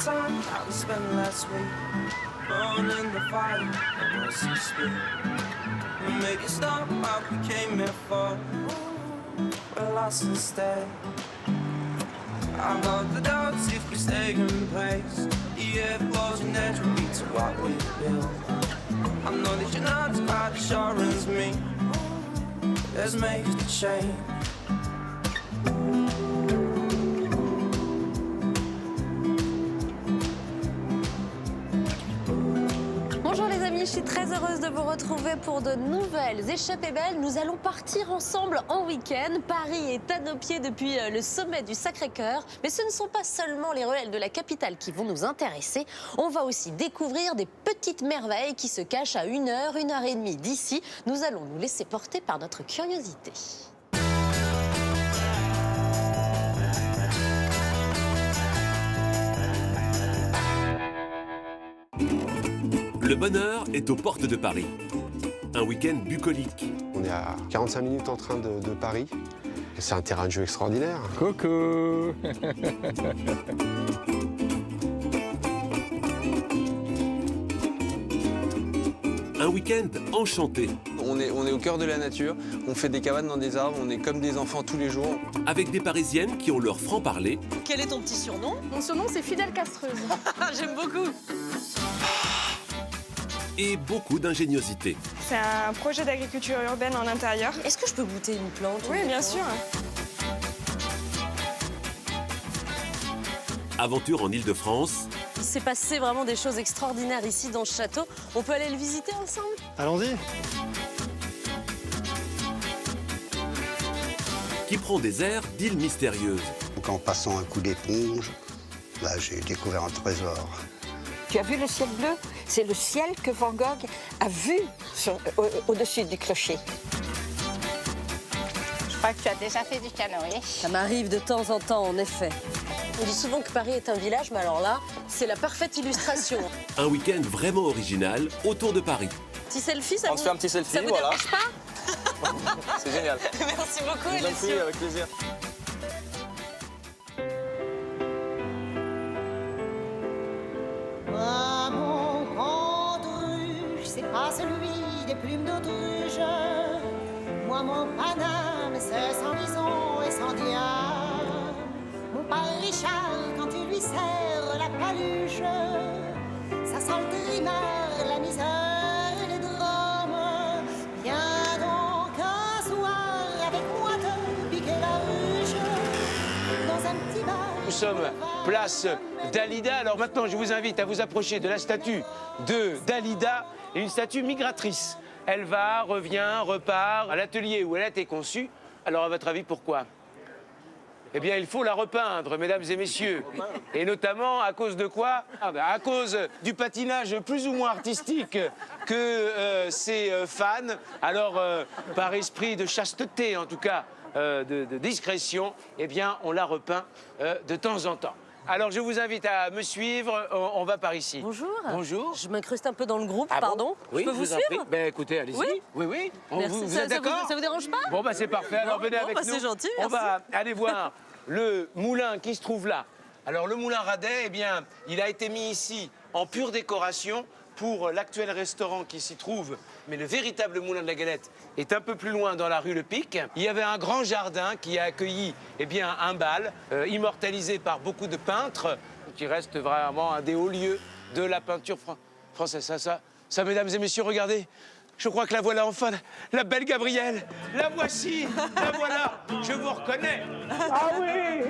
time that we spent last week, burning the fire and once you speak, we make it stop what we came here for. We're lost instead. I got the doubts if we stay in place. The air flows naturally to what we build. I know that you're not as quite as sure as me. Let's make a change. Bonjour les amis, je suis très heureuse de vous retrouver pour de nouvelles échappées belles. Nous allons partir ensemble en week-end. Paris est à nos pieds depuis le sommet du Sacré-Cœur. Mais ce ne sont pas seulement les ruelles de la capitale qui vont nous intéresser. On va aussi découvrir des petites merveilles qui se cachent à 1 heure, 1 heure et demie d'ici. Nous allons nous laisser porter par notre curiosité. Le bonheur est aux portes de Paris. Un week-end bucolique. On est à 45 minutes en train de Paris. C'est un terrain de jeu extraordinaire. Coucou. Un week-end enchanté. On est au cœur de la nature, on fait des cabanes dans des arbres, on est comme des enfants tous les jours. Avec des Parisiennes qui ont leur franc-parler. Quel est ton petit surnom? Mon surnom, c'est Fidèle Castreuse. J'aime beaucoup. Et beaucoup d'ingéniosité. C'est un projet d'agriculture urbaine en intérieur. Est-ce que je peux goûter une plante? Oui, bien sûr. Aventure en Île-de-France. Il s'est passé vraiment des choses extraordinaires ici dans ce château. On peut aller le visiter ensemble? Allons-y. Qui prend des airs d'île mystérieuse. Donc en passant un coup d'éponge, là j'ai découvert un trésor. Tu as vu le ciel bleu? C'est le ciel que Van Gogh a vu au-dessus du clocher. Je crois que tu as déjà fait du canoë. Ça m'arrive de temps en temps, en effet. On dit souvent que Paris est un village, mais alors là, c'est la parfaite illustration. Un week-end vraiment original autour de Paris. Petit selfie, ça On se fait un petit selfie, ça vous voilà. dérange pas? C'est génial. Merci beaucoup, Je vous en prie, Alessio. avec plaisir. Moi, mon grand druge, c'est pas celui des plumes d'autruche. Moi, mon Paname, c'est sans bison et sans diable. Mon père Richard, quand tu lui serres la paluche, ça sent le trimard, la misère et les drames. Viens donc un soir avec moi te piquer la ruche dans un petit bar. Nous sommes place Dalida. Alors maintenant, je vous invite à vous approcher de la statue de Dalida, et une statue migratrice. Elle va, revient, repart à l'atelier où elle a été conçue. Alors, à votre avis, pourquoi? Eh bien, il faut la repeindre, mesdames et messieurs. Et notamment, à cause de quoi? À cause du patinage plus ou moins artistique que ses fans. Alors, par esprit de chasteté, en tout cas, de discrétion, eh bien, on la repeint de temps en temps. Alors, je vous invite à me suivre. On va par ici. Bonjour. Bonjour. Je m'incruste un peu dans le groupe, Ah bon? pardon. Oui, je peux vous en prie. suivre? Ben, écoutez, allez-y. Oui. Oui, oui. Merci. Vous Ça- êtes ça vous- d'accord? ça vous dérange pas? Bon, bah, c'est parfait. Alors, Non, venez bon, avec bah, nous. c'est gentil, On merci. va aller voir le moulin qui se trouve là. Alors, le moulin Radet, eh bien, il a été mis ici en pure décoration pour l'actuel restaurant qui s'y trouve. Mais le véritable moulin de la Galette est un peu plus loin dans la rue Le Pic. Il y avait un grand jardin qui a accueilli eh bien, un bal immortalisé par beaucoup de peintres, qui reste vraiment un des hauts lieux de la peinture française. Ça, mesdames et messieurs, regardez. Je crois que la voilà enfin, la belle Gabrielle. La voici, la voilà. Je vous reconnais. Ah oui.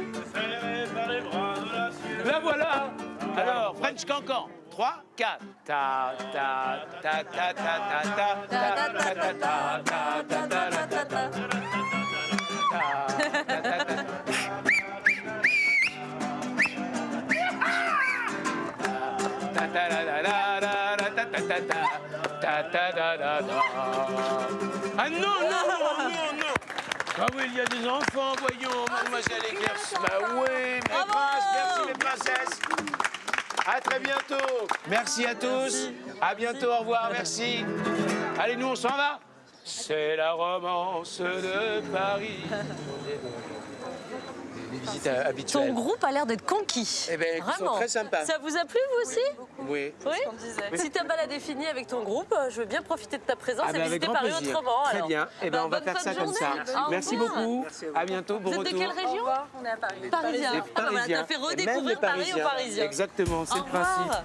La voilà. Alors, French Cancan. 3, 4. Ta ta ta ta ta ta ta ta ta ta ta ta ta ta ta. Ah non, non, non, non. Ah oui, il y a des enfants, voyons, mademoiselle Éclaircie. Bah oui, mes princes, merci mes princesses. À très bientôt. Merci à tous. À bientôt, au revoir, merci. Allez, nous, on s'en va. C'est la romance de Paris. les visites habituelles. Ton groupe a l'air d'être conquis. Eh ben, ils sont Vraiment. très sympas. Ça vous a plu, vous aussi? Oui. Oui. Si ta balade est finie avec ton groupe, je veux bien profiter de ta présence Ah et ben, avec visiter grand Paris plaisir. autrement. Très alors. bien. Eh ben, on va bonne faire fin ça de comme ça. journée. Au Merci revoir. beaucoup. À bientôt. Bon Vous êtes de retour. quelle région? On est à Paris. Parisien. Les Ah bah voilà, Parisiens. t'as fait Et même redécouvrir les Paris aux Parisiens. Exactement, c'est Au le principe. revoir.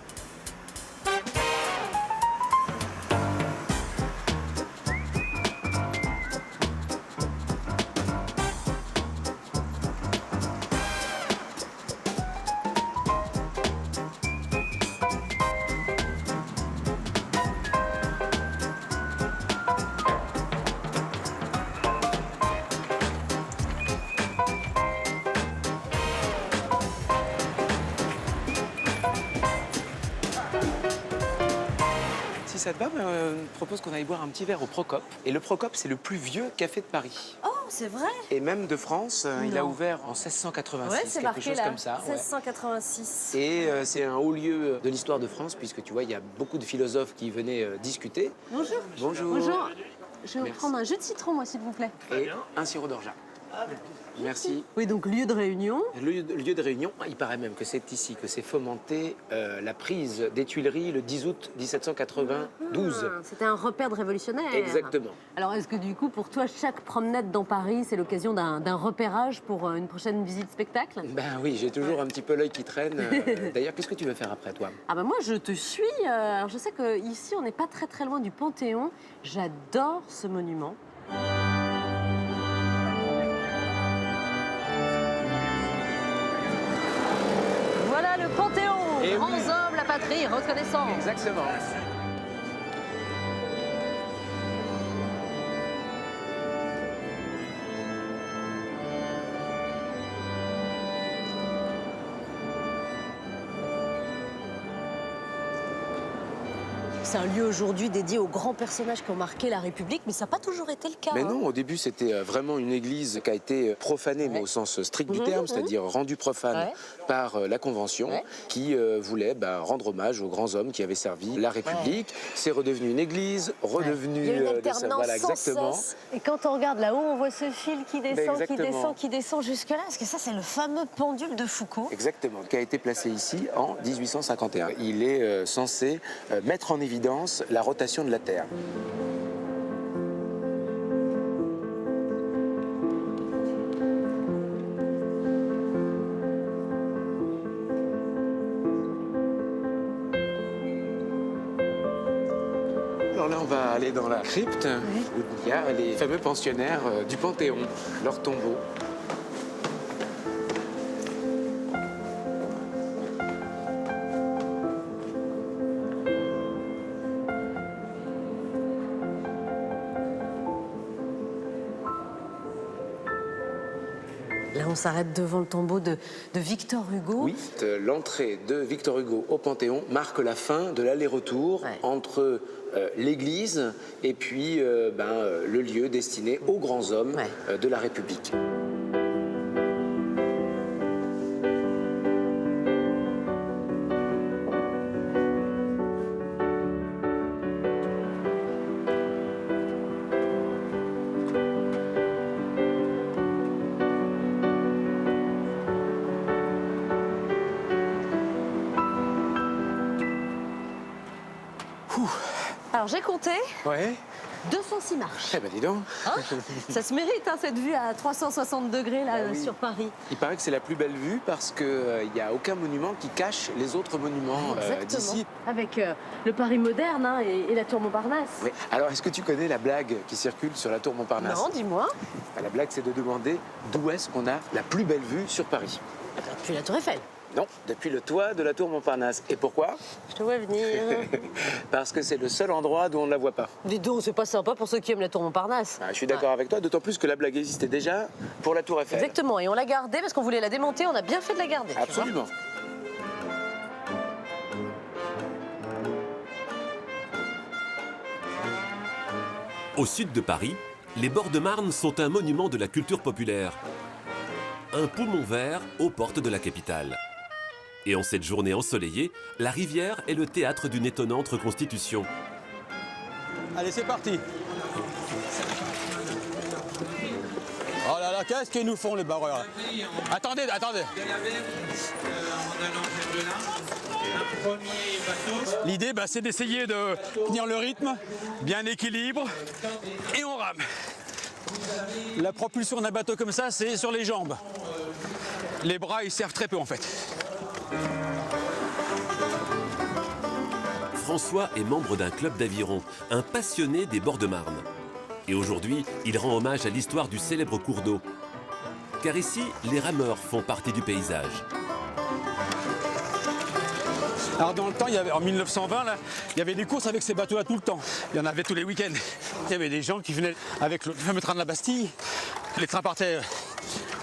Si ça te va, je propose qu'on aille boire un petit verre au Procope. Et le Procope, c'est le plus vieux café de Paris. Oh, c'est vrai? Et même de France, il a Non. ouvert en 1686, Ouais, c'est quelque marqué chose là. comme ça. Ouais. 1686. Et c'est un haut lieu de l'histoire de France, puisque tu vois, il y a beaucoup de philosophes qui venaient discuter. Bonjour. Bonjour. Bonjour. Je vais vous Merci. prendre un jus de citron, moi, s'il vous plaît. Et un sirop d'orgeat. Merci. Oui, donc lieu de réunion. Le lieu de réunion, il paraît même que c'est ici que s'est fomentée la prise des Tuileries le 10 août 1792. C'était un repère de révolutionnaire. Exactement. Alors, est-ce que du coup, pour toi, chaque promenade dans Paris, c'est l'occasion d'un repérage pour une prochaine visite spectacle? Ben oui, j'ai toujours un petit peu l'œil qui traîne. D'ailleurs, qu'est-ce que tu veux faire après, toi? Ah bah moi, je te suis. Alors, je sais qu'ici, on n'est pas très très loin du Panthéon. J'adore ce monument. Voilà le Panthéon. Eh Grands oui. hommes, la patrie, reconnaissance. Exactement. C'est un lieu aujourd'hui dédié aux grands personnages qui ont marqué la République, mais ça n'a pas toujours été le cas. Mais hein. non, au début, c'était vraiment une église qui a été profanée, mais au sens strict du terme, c'est-à-dire rendue profane par la Convention, qui voulait rendre hommage aux grands hommes qui avaient servi la République. C'est redevenu une église, redevenu... Il y a une alternance voilà, sans exactement. cesse. Et quand on regarde là-haut, on voit ce fil qui descend, qui exactement. descend, qui descend jusque-là. Parce que ça, c'est le fameux pendule de Foucault. Exactement, qui a été placé ici en 1851. Il est censé mettre en évidence la rotation de la Terre. Alors là, on va aller dans la crypte où il y a les fameux pensionnaires du Panthéon, leur tombeau. Là, on s'arrête devant le tombeau de Victor Hugo. Oui, l'entrée de Victor Hugo au Panthéon marque la fin de l'aller-retour entre l'église et puis le lieu destiné aux grands hommes de la République. Alors, j'ai compté Ouais. 206 marches. Eh ben dis donc. Hein, ça se mérite, hein, cette vue à 360 degrés là, oui. sur Paris. Il paraît que c'est la plus belle vue parce qu'il n'y a aucun monument qui cache les autres monuments d'ici. Avec le Paris moderne hein, et la tour Montparnasse. Oui. Alors, est-ce que tu connais la blague qui circule sur la tour Montparnasse? Non, dis-moi. La blague, c'est de demander d'où est-ce qu'on a la plus belle vue sur Paris. Depuis la tour Eiffel. Non, depuis le toit de la tour Montparnasse. Et pourquoi? Je te vois venir. Parce que c'est le seul endroit d'où on ne la voit pas. Dis donc, c'est pas sympa pour ceux qui aiment la tour Montparnasse. Ah, je suis d'accord avec toi, d'autant plus que la blague existait déjà pour la tour Eiffel. Exactement, et on l'a gardée parce qu'on voulait la démonter, on a bien fait de la garder. tu vois. Absolument. Au sud de Paris, les bords de Marne sont un monument de la culture populaire. Un poumon vert aux portes de la capitale. Et en cette journée ensoleillée, la rivière est le théâtre d'une étonnante reconstitution. Allez, c'est parti. Oh là là, qu'est-ce qu'ils nous font les barreurs? Attendez. L'idée, c'est d'essayer de tenir le rythme, bien l'équilibre, et on rame. La propulsion d'un bateau comme ça, c'est sur les jambes. Les bras, ils servent très peu en fait. François est membre d'un club d'aviron, un passionné des bords de Marne. Et aujourd'hui, il rend hommage à l'histoire du célèbre cours d'eau. Car ici, les rameurs font partie du paysage. Alors dans le temps, en 1920, là, il y avait des courses avec ces bateaux-là tout le temps. Il y en avait tous les week-ends. Il y avait des gens qui venaient avec le fameux train de la Bastille. Les trains partaient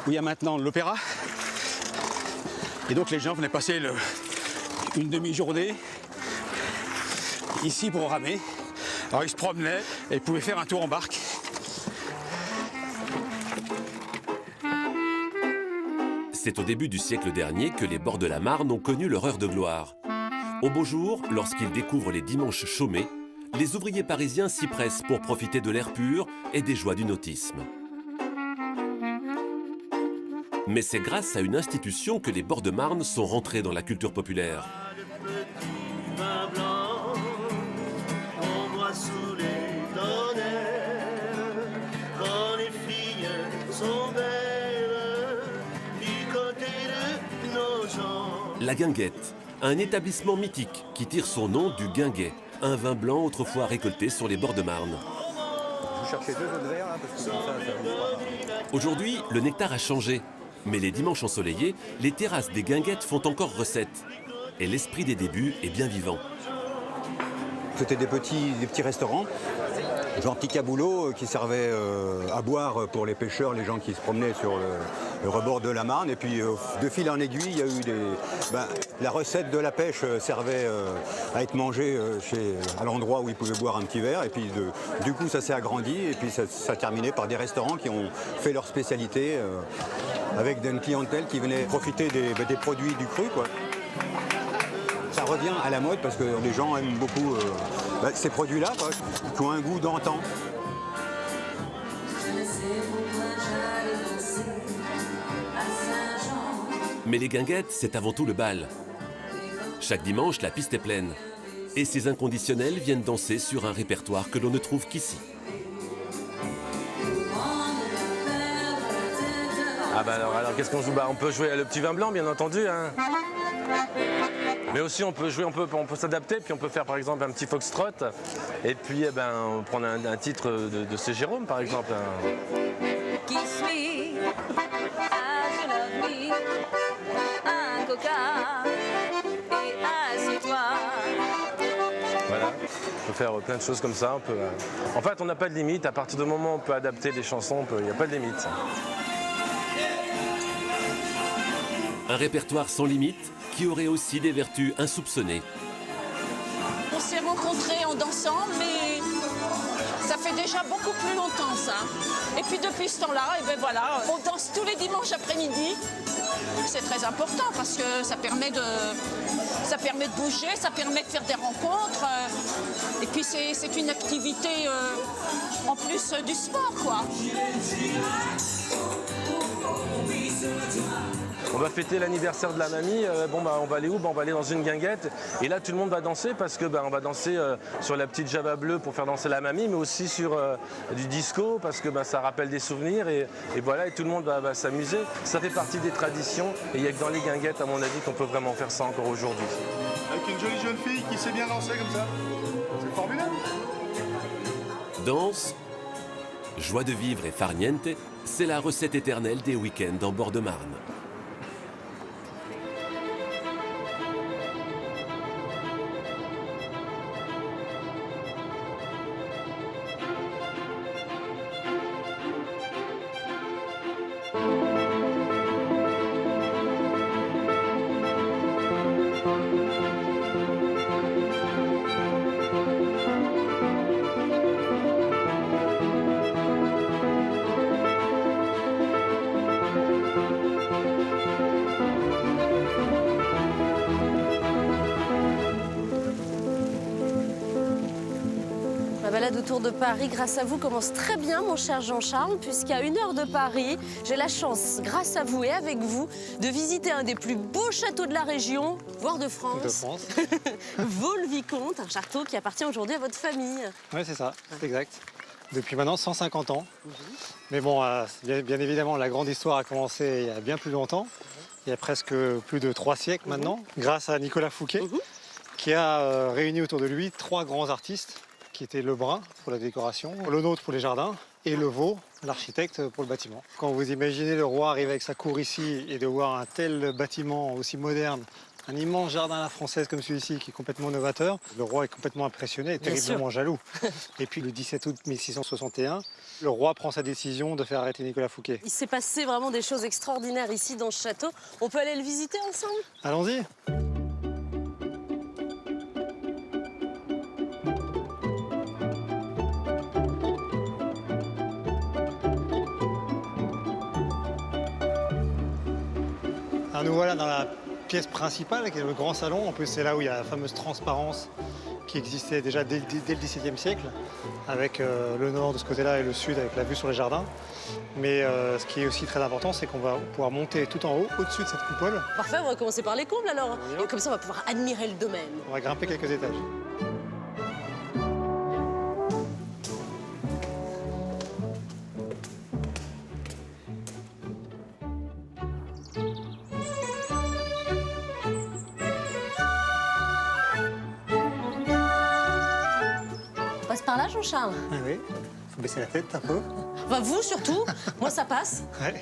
où il y a maintenant l'Opéra. Et donc les gens venaient passer une demi-journée ici pour ramer. Alors ils se promenaient et ils pouvaient faire un tour en barque. C'est au début du siècle dernier que les bords de la Marne ont connu leur heure de gloire. Au beau jour, lorsqu'ils découvrent les dimanches chômés, les ouvriers parisiens s'y pressent pour profiter de l'air pur et des joies du nautisme. Mais c'est grâce à une institution que les bords de Marne sont rentrés dans la culture populaire. La Guinguette, un établissement mythique qui tire son nom du guinguet, un vin blanc autrefois récolté sur les bords de Marne. Vous cherchez 2 autres verres, là, parce que comme ça Aujourd'hui, le nectar a changé, mais les dimanches ensoleillés, les terrasses des Guinguettes font encore recette. Et l'esprit des débuts est bien vivant. C'était des petits restaurants, genre petit caboulot qui servaient à boire pour les pêcheurs, les gens qui se promenaient sur le rebord de la Marne. Et puis de fil en aiguille, il y a eu la recette de la pêche servait à être mangée à l'endroit où ils pouvaient boire un petit verre. Et puis du coup, ça s'est agrandi et puis ça terminait par des restaurants qui ont fait leur spécialité avec une clientèle qui venait profiter des produits du cru, quoi. Ça revient à la mode parce que les gens aiment beaucoup ces produits-là, quoi, qui ont un goût d'antan. Mais les Guinguettes, c'est avant tout le bal. Chaque dimanche, la piste est pleine. Et ces inconditionnels viennent danser sur un répertoire que l'on ne trouve qu'ici. Ah bah alors qu'est-ce qu'on joue? On peut jouer le petit vin blanc, bien entendu, hein. Mais aussi on peut s'adapter, puis on peut faire par exemple un petit foxtrot, et puis on prend un titre de C. Jérôme par exemple. Kiss me, as you love me, un coca, et assieds-toi. Voilà, on peut faire plein de choses comme ça. En fait, on n'a pas de limite, à partir du moment où on peut adapter des chansons, il n'y a pas de limite. Un répertoire sans limite qui aurait aussi des vertus insoupçonnées. On s'est rencontrés en dansant, mais ça fait déjà beaucoup plus longtemps ça. Et puis depuis ce temps-là, on danse tous les dimanches après-midi. C'est très important parce que ça permet de bouger, ça permet de faire des rencontres. Et puis c'est une activité en plus du sport, quoi. On va fêter l'anniversaire de la mamie, on va aller où? On va aller dans une guinguette. Et là, tout le monde va danser parce que on va danser sur la petite Java bleue pour faire danser la mamie, mais aussi sur du disco parce que ça rappelle des souvenirs. Et voilà, et tout le monde va s'amuser. Ça fait partie des traditions. Et il n'y a que dans les guinguettes, à mon avis, qu'on peut vraiment faire ça encore aujourd'hui. Avec une jolie jeune fille qui sait bien danser comme ça. C'est formidable. Danse, joie de vivre et farniente, c'est la recette éternelle des week-ends en bord de Marne. balade autour de Paris, grâce à vous, commence très bien, mon cher Jean-Charles, puisqu'à 1 heure de Paris, j'ai la chance, grâce à vous et avec vous, de visiter un des plus beaux châteaux de la région, voire de France. Vaux-le-Vicomte, un château qui appartient aujourd'hui à votre famille. Oui, c'est ça, c'est exact. Depuis maintenant 150 ans. Mais bon, bien évidemment, la grande histoire a commencé il y a bien plus longtemps. Il y a presque plus de 3 siècles maintenant, grâce à Nicolas Fouquet, qui a réuni autour de lui 3 grands artistes, qui étaient Lebrun pour la décoration, Le Nôtre pour les jardins et Le Vau, l'architecte, pour le bâtiment. Quand vous imaginez le roi arriver avec sa cour ici et de voir un tel bâtiment aussi moderne, un immense jardin à la française comme celui-ci qui est complètement novateur, le roi est complètement impressionné et terriblement jaloux. Et puis le 17 août 1661, le roi prend sa décision de faire arrêter Nicolas Fouquet. Il s'est passé vraiment des choses extraordinaires ici dans ce château. On peut aller le visiter ensemble? Allons-y. Alors nous voilà dans la pièce principale, qui est le grand salon. En plus, c'est là où il y a la fameuse transparence qui existait déjà dès le XVIIe siècle, avec le nord de ce côté-là et le sud avec la vue sur les jardins. Mais ce qui est aussi très important, c'est qu'on va pouvoir monter tout en haut, au-dessus de cette coupole. Parfait, on va commencer par les combles alors. Et comme ça, on va pouvoir admirer le domaine. On va grimper quelques étages. On passe par là, Jean-Charles? Ah oui, il faut baisser la tête un peu. Enfin, vous surtout. Moi, ça passe. Ouais.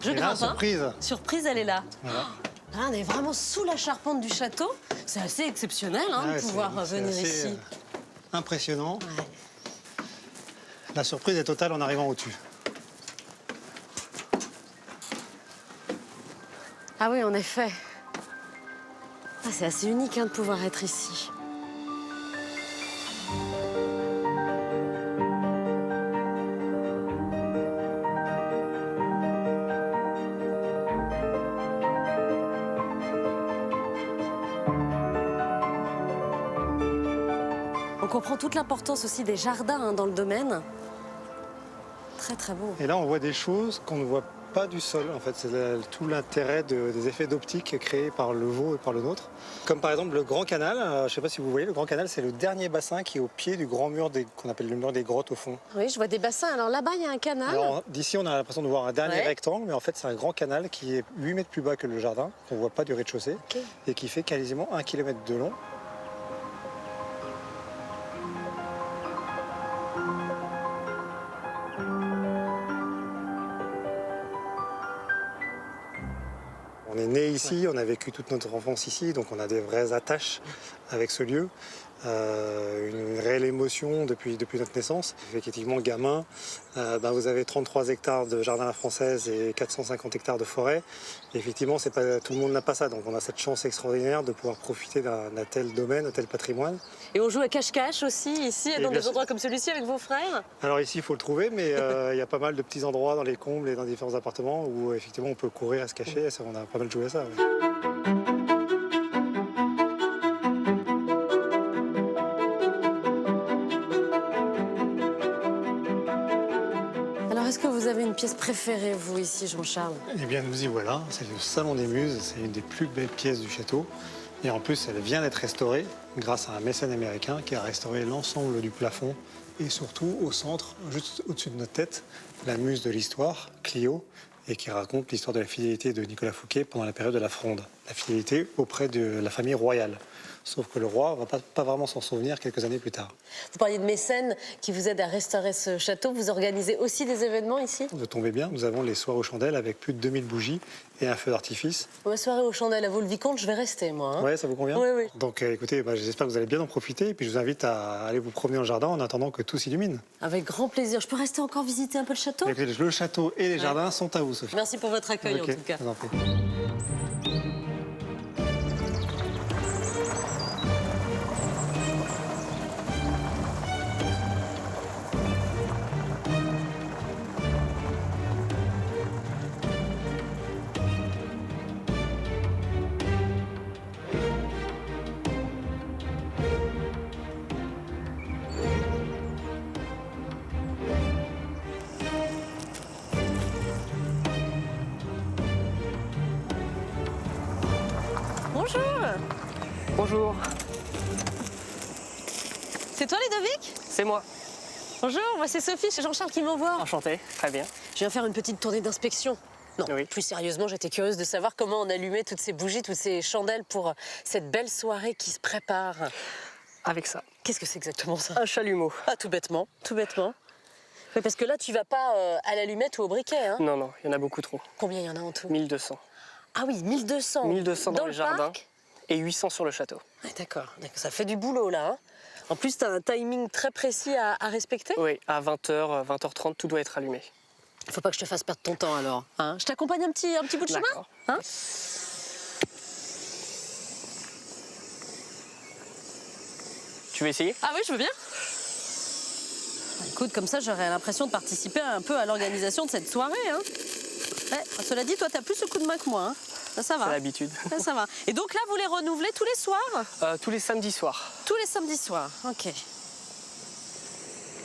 Je Et là, grimpe. surprise. Surprise, elle est là. Voilà. Ah, on est vraiment sous la charpente du château. C'est assez exceptionnel de pouvoir venir assez, ici. Impressionnant. La surprise est totale en arrivant au-dessus. Ah oui, en effet. Ah, c'est assez unique de pouvoir être ici. On comprend toute l'importance aussi des jardins dans le domaine. Très très beau. Et là, on voit des choses qu'on ne voit pas du sol. En fait, c'est tout l'intérêt des effets d'optique créés par le Vau et par le Nôtre. Comme par exemple le Grand Canal. Je ne sais pas si vous voyez, le Grand Canal, c'est le dernier bassin qui est au pied du grand mur qu'on appelle le mur des grottes au fond. Oui, je vois des bassins. Alors là-bas, il y a un canal. Alors d'ici, on a l'impression de voir un dernier rectangle, mais en fait, c'est un grand canal qui est 8 mètres plus bas que le jardin, qu'on ne voit pas du rez-de-chaussée, et qui fait quasiment 1 km de long. On est né ici, on a vécu toute notre enfance ici, donc on a des vraies attaches avec ce lieu, une réelle émotion depuis notre naissance. Effectivement, gamin, vous avez 33 hectares de jardin à la française et 450 hectares de forêt. Et effectivement, tout le monde n'a pas ça, donc on a cette chance extraordinaire de pouvoir profiter d'un tel domaine, d'un tel patrimoine. Et on joue à cache-cache aussi, ici, et dans des endroits comme celui-ci avec vos frères? Alors ici, il faut le trouver, mais il y a pas mal de petits endroits dans les combles et dans différents appartements où effectivement on peut courir à se cacher. Et ça, on a pas mal joué à ça. Oui. Alors, est-ce que vous avez une pièce préférée, vous, ici, Jean-Charles? Eh bien, nous y voilà. C'est le Salon des Muses. C'est une des plus belles pièces du château. Et en plus, elle vient d'être restaurée grâce à un mécène américain qui a restauré l'ensemble du plafond. Et surtout, au centre, juste au-dessus de notre tête, la muse de l'histoire, Clio, et qui raconte l'histoire de la fidélité de Nicolas Fouquet pendant la période de la Fronde. La fidélité auprès de la famille royale. Sauf que le roi ne va pas vraiment s'en souvenir quelques années plus tard. Vous parliez de mécènes qui vous aident à restaurer ce château. Vous organisez aussi des événements ici? Vous tombez bien, nous avons les soirées aux chandelles avec plus de 2000 bougies et un feu d'artifice. Ma soirée aux chandelles à Vaux-le-Vicomte, je vais rester, moi. Ouais, ça vous convient? Oui, oui. Donc écoutez, j'espère que vous allez bien en profiter. Et puis je vous invite à aller vous promener dans le jardin en attendant que tout s'illumine. Avec grand plaisir. Je peux rester encore visiter un peu le château? Le château et les jardins sont à vous, Sophie. Merci pour votre accueil, en tout cas. Je vous en prie. Bonjour. Bonjour. C'est toi Ludovic? C'est moi. Bonjour, moi c'est Sophie, c'est Jean-Charles qui m'envoie. Enchanté, très bien. Je viens faire une petite tournée d'inspection. Non, Oui. plus sérieusement, j'étais curieuse de savoir comment on allumait toutes ces bougies, toutes ces chandelles pour cette belle soirée qui se prépare. Avec ça. Qu'est-ce que c'est exactement ça? Un chalumeau. Ah, tout bêtement, tout bêtement. Oui, parce que là, tu vas pas à l'allumette ou au briquet, hein? Non, non, il y en a beaucoup trop. Combien il y en a en tout? 1200. Ah oui, 1200. 1200 dans le jardin parc et 800 sur le château. Ah, d'accord, ça fait du boulot là. Hein. En plus, tu as un timing très précis à respecter. Oui, à 20h, 20h30, tout doit être allumé. Faut pas que je te fasse perdre ton temps alors. Hein, je t'accompagne un petit bout de chemin, hein? Tu veux essayer? Ah oui, je veux bien. Écoute, comme ça, j'aurais l'impression de participer un peu à l'organisation de cette soirée. Hein. Ouais, cela dit, toi, t'as plus ce coup de main que moi. Hein. Ça va. C'est l'habitude. Ça va. Et donc là, vous les renouvelez tous les soirs? Tous les samedis soirs. Tous les samedis soirs, ok.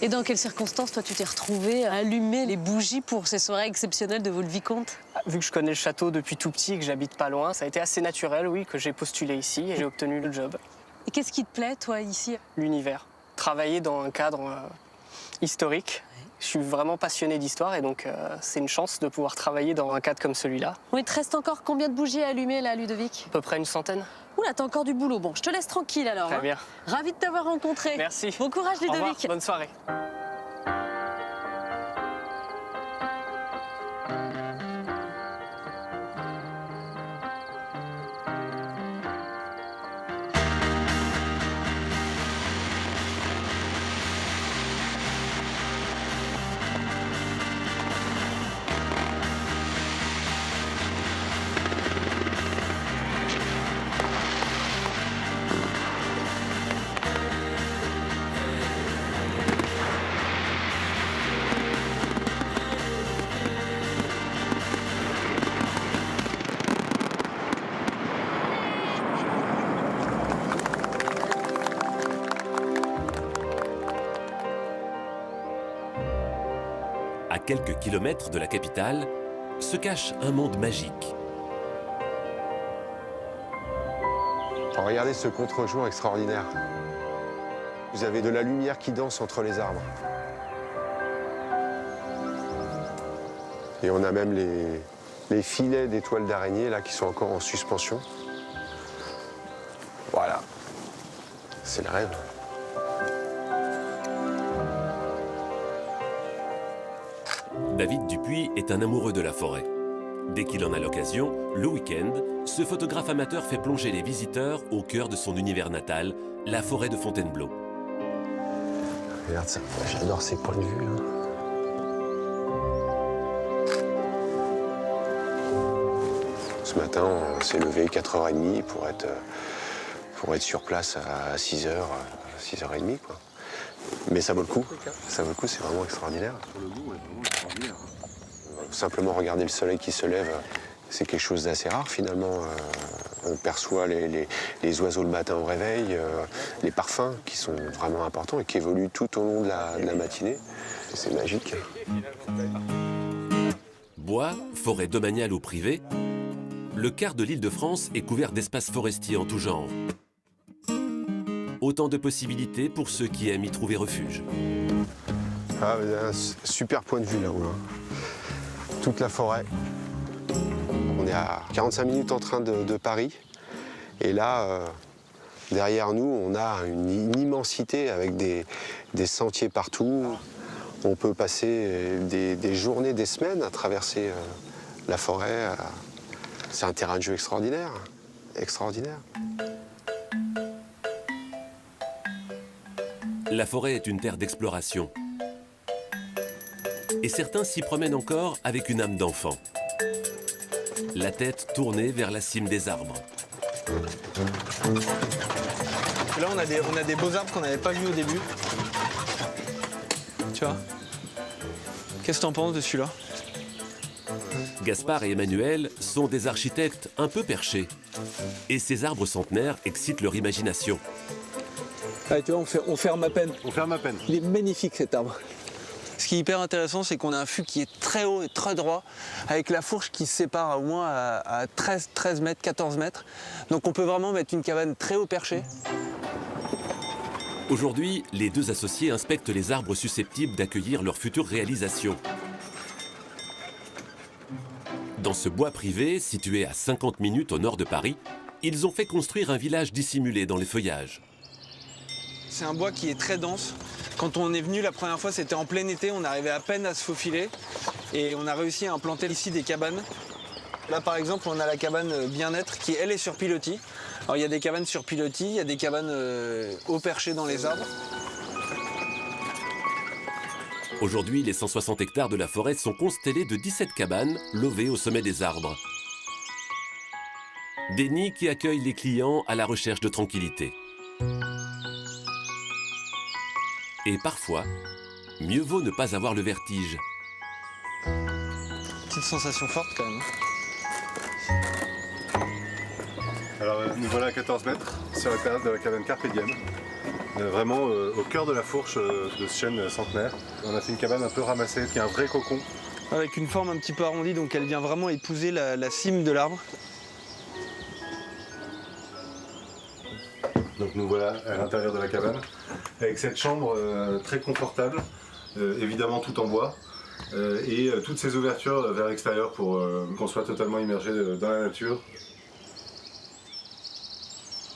Et dans quelles circonstances, toi, tu t'es retrouvé à allumer les bougies pour ces soirées exceptionnelles de Vaux-le-Vicomte? Vu que je connais le château depuis tout petit et que j'habite pas loin, ça a été assez naturel, oui, que j'ai postulé ici et j'ai obtenu le job. Et qu'est-ce qui te plaît, toi, ici? L'univers. Travailler dans un cadre historique. Je suis vraiment passionné d'histoire et donc c'est une chance de pouvoir travailler dans un cadre comme celui-là. Oui, il te reste encore combien de bougies à allumer, là, Ludovic? À peu près une centaine. Oula, t'as encore du boulot. Bon, je te laisse tranquille alors. Très bien. Ravi de t'avoir rencontré. Merci. Bon courage, Au Ludovic. revoir, bonne soirée. À quelques kilomètres de la capitale, se cache un monde magique. Regardez ce contre-jour extraordinaire. Vous avez de la lumière qui danse entre les arbres. Et on a même les filets d'étoiles d'araignée là qui sont encore en suspension. Voilà. C'est le rêve. David Dupuis est un amoureux de la forêt. Dès qu'il en a l'occasion, le week-end, ce photographe amateur fait plonger les visiteurs au cœur de son univers natal, la forêt de Fontainebleau. Regarde ça, j'adore ces points de vue là. Ce matin, on s'est levé 4h30 pour être sur place à 6h, 6h30 quoi. Mais ça vaut le coup, c'est vraiment extraordinaire. Simplement regarder le soleil qui se lève, c'est quelque chose d'assez rare finalement. On perçoit les oiseaux le matin au réveil, les parfums qui sont vraiment importants et qui évoluent tout au long de la matinée. C'est magique. Bois, forêt domaniale ou privée, le quart de l'Île-de-France est couvert d'espaces forestiers en tout genre. Autant de possibilités pour ceux qui aiment y trouver refuge. Ah, un super point de vue là-haut. Hein. Toute la forêt. On est à 45 minutes en train de Paris. Et là, derrière nous, on a une immensité avec des sentiers partout. On peut passer des journées, des semaines à traverser la forêt. C'est un terrain de jeu extraordinaire. Extraordinaire. La forêt est une terre d'exploration. Et certains s'y promènent encore avec une âme d'enfant. La tête tournée vers la cime des arbres. Là, on a des beaux arbres qu'on n'avait pas vus au début. Tu vois? Qu'est-ce que t'en penses de celui-là? Gaspard et Emmanuel sont des architectes un peu perchés. Et ces arbres centenaires excitent leur imagination. Ah, tu vois, on ferme à peine. On ferme à peine. Il est magnifique cet arbre. Ce qui est hyper intéressant, c'est qu'on a un fût qui est très haut et très droit, avec la fourche qui se sépare au moins à 13 mètres, 14 mètres. Donc on peut vraiment mettre une cabane très haut perché. Aujourd'hui, les deux associés inspectent les arbres susceptibles d'accueillir leur future réalisation. Dans ce bois privé, situé à 50 minutes au nord de Paris, ils ont fait construire un village dissimulé dans les feuillages. C'est un bois qui est très dense. Quand on est venu la première fois, c'était en plein été, on arrivait à peine à se faufiler et on a réussi à implanter ici des cabanes. Là par exemple, on a la cabane bien-être qui elle est sur pilotis. Alors il y a des cabanes sur pilotis, il y a des cabanes au perché dans les arbres. Aujourd'hui, les 160 hectares de la forêt sont constellés de 17 cabanes levées au sommet des arbres. Des nids qui accueillent les clients à la recherche de tranquillité. Et parfois, mieux vaut ne pas avoir le vertige. Petite sensation forte quand même. Alors nous voilà à 14 mètres sur la terrasse de la cabane Carpe Diem. Vraiment au cœur de la fourche de ce chêne centenaire. On a fait une cabane un peu ramassée, qui est un vrai cocon. Avec une forme un petit peu arrondie, donc elle vient vraiment épouser la cime de l'arbre. Donc nous voilà à l'intérieur de la cabane, avec cette chambre très confortable, évidemment tout en bois, et toutes ces ouvertures vers l'extérieur pour qu'on soit totalement immergé dans la nature.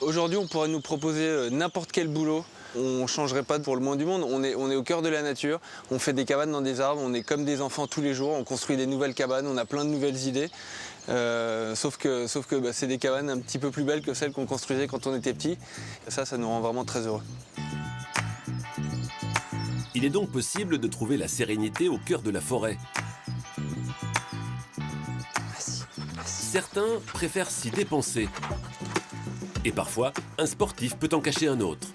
Aujourd'hui, on pourrait nous proposer n'importe quel boulot. On ne changerait pas pour le moins du monde. On est au cœur de la nature. On fait des cabanes dans des arbres. On est comme des enfants tous les jours. On construit des nouvelles cabanes. On a plein de nouvelles idées. Sauf que c'est des cabanes un petit peu plus belles que celles qu'on construisait quand on était petit. Et ça nous rend vraiment très heureux. Il est donc possible de trouver la sérénité au cœur de la forêt. Certains préfèrent s'y dépenser. Et parfois, un sportif peut en cacher un autre.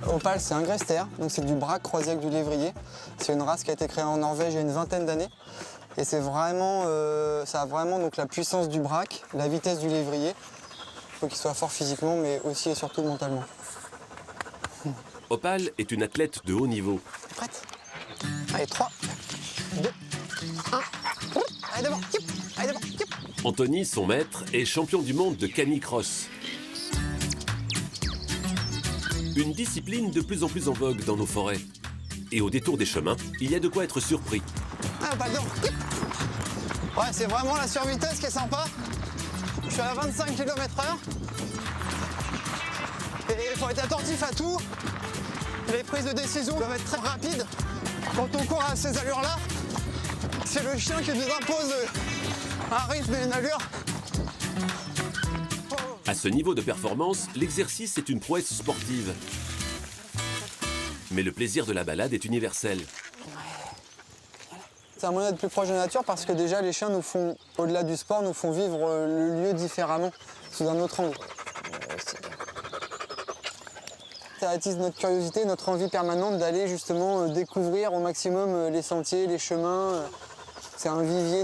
Opale, c'est un Grester, donc c'est du braque croisé avec du lévrier. C'est une race qui a été créée en Norvège il y a une vingtaine d'années. Et c'est vraiment, ça a vraiment donc, la puissance du braque, la vitesse du lévrier. Il faut qu'il soit fort physiquement, mais aussi et surtout mentalement. Opale est une athlète de haut niveau. Prête? Allez, 3, 2, 1. Allez devant, allez devant. Anthony, son maître, est champion du monde de canicross. Une discipline de plus en plus en vogue dans nos forêts. Et au détour des chemins, il y a de quoi être surpris. Ah, pas dedans. Ouais, c'est vraiment la survitesse qui est sympa. Je suis à 25 km/h. Et il faut être attentif à tout. Les prises de décision doivent être très rapides. Quand on court à ces allures-là, c'est le chien qui nous impose un rythme et une allure. À ce niveau de performance, l'exercice est une prouesse sportive. Mais le plaisir de la balade est universel. C'est un moyen d'être plus proche de la nature parce que déjà les chiens nous font, au-delà du sport, nous font vivre le lieu différemment, sous un autre angle. Ça attise notre curiosité, notre envie permanente d'aller justement découvrir au maximum les sentiers, les chemins. C'est un vivier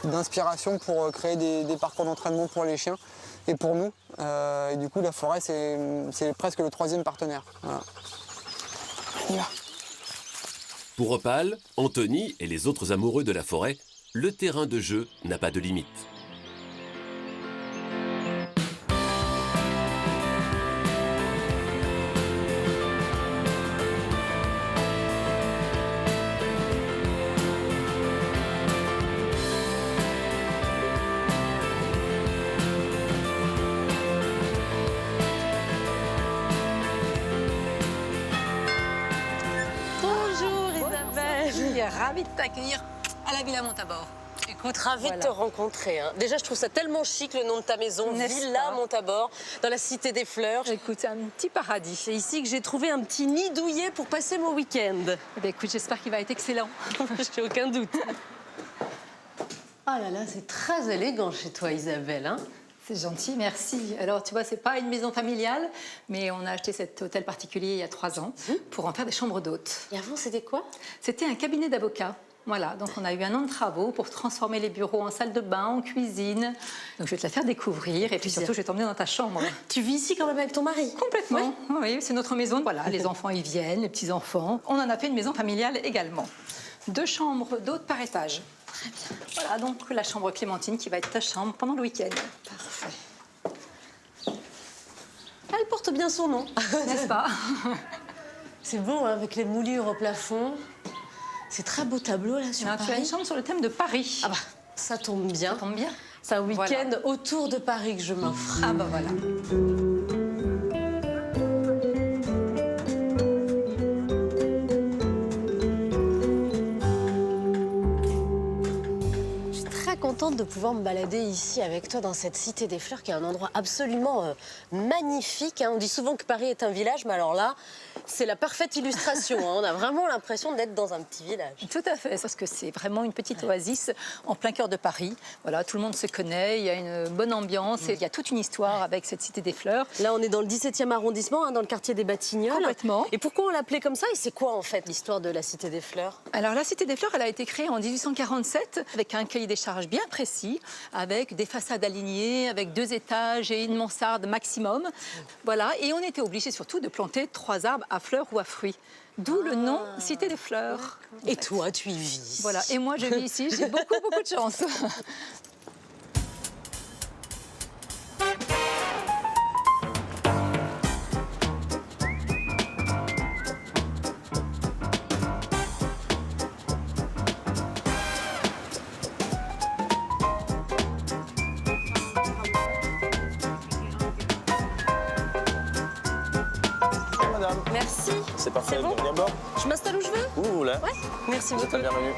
d'inspiration pour créer des parcours d'entraînement pour les chiens et pour nous. Et du coup, la forêt, c'est presque le troisième partenaire. Voilà. On y va. Pour Opale, Anthony et les autres amoureux de la forêt, le terrain de jeu n'a pas de limite. Ravie de t'accueillir à la Villa Montabor. Écoute, ravie de te rencontrer. Hein. Déjà, je trouve ça tellement chic, le nom de ta maison, Villa Montabor, dans la Cité des Fleurs. Écoute, c'est un petit paradis. C'est ici que j'ai trouvé un petit nid douillet pour passer mon week-end. Eh bien, écoute, j'espère qu'il va être excellent. J'ai aucun doute. Ah là là, c'est très élégant chez toi, Isabelle. Hein? C'est gentil, merci. Alors, tu vois, c'est pas une maison familiale, mais on a acheté cet hôtel particulier il y a 3 ans pour en faire des chambres d'hôtes. Et avant, c'était quoi? C'était un cabinet d'avocats. Voilà, donc on a eu un an de travaux pour transformer les bureaux en salle de bain, en cuisine. Donc je vais te la faire découvrir et puis surtout je vais t'emmener dans ta chambre. Tu vis ici quand même avec ton mari? Complètement, oui, c'est notre maison. Voilà, les enfants y viennent, les petits-enfants. On en a fait une maison familiale également. 2 chambres d'hôtes par étage. Très bien. Voilà, donc la chambre Clémentine qui va être ta chambre pendant le week-end. Parfait. Elle porte bien son nom. N'est-ce pas? C'est beau, hein, avec les moulures au plafond. C'est très beau tableau, là, sur Paris. Tu as une chambre sur le thème de Paris. Ah bah, ça tombe bien. Ça tombe bien. C'est un week-end autour de Paris que je m'offre. Ah bah voilà. Contente de pouvoir me balader ici avec toi dans cette cité des fleurs qui est un endroit absolument magnifique. Hein. On dit souvent que Paris est un village, mais alors là, c'est la parfaite illustration. Hein. On a vraiment l'impression d'être dans un petit village. Tout à fait, parce que c'est vraiment une petite oasis en plein cœur de Paris. Voilà, tout le monde se connaît, il y a une bonne ambiance et il y a toute une histoire avec cette cité des fleurs. Là, on est dans le 17e arrondissement, hein, dans le quartier des Batignolles. Complètement. Et pourquoi on l'appelait comme ça? Et c'est quoi, en fait, l'histoire de la cité des fleurs? Alors, la cité des fleurs, elle a été créée en 1847 avec un cahier des charges bien précis, avec des façades alignées, avec 2 étages et une mansarde maximum. Voilà, et on était obligé surtout de planter 3 arbres à fleurs ou à fruits. D'où le nom Cité des fleurs. Et toi, tu y vis. Voilà, et moi je vis ici, j'ai beaucoup de chance. Merci. C'est parfait, bon bienvenue à bord. Je m'installe où je veux? Où vous voulez. Ouais, merci Vous beaucoup. êtes la bienvenue.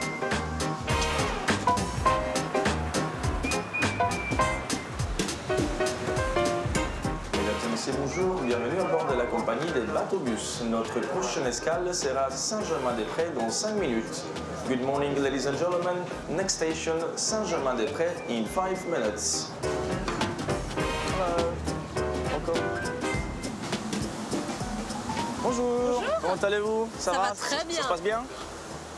Mesdames et messieurs, bonjour. Bienvenue à bord de la compagnie des bateaux-bus. Notre prochaine escale sera Saint-Germain-des-Prés dans 5 minutes. Good morning, ladies and gentlemen. Next station, Saint-Germain-des-Prés in 5 minutes. Encore. Bonjour. Comment allez-vous? Ça va très bien. Ça se passe bien?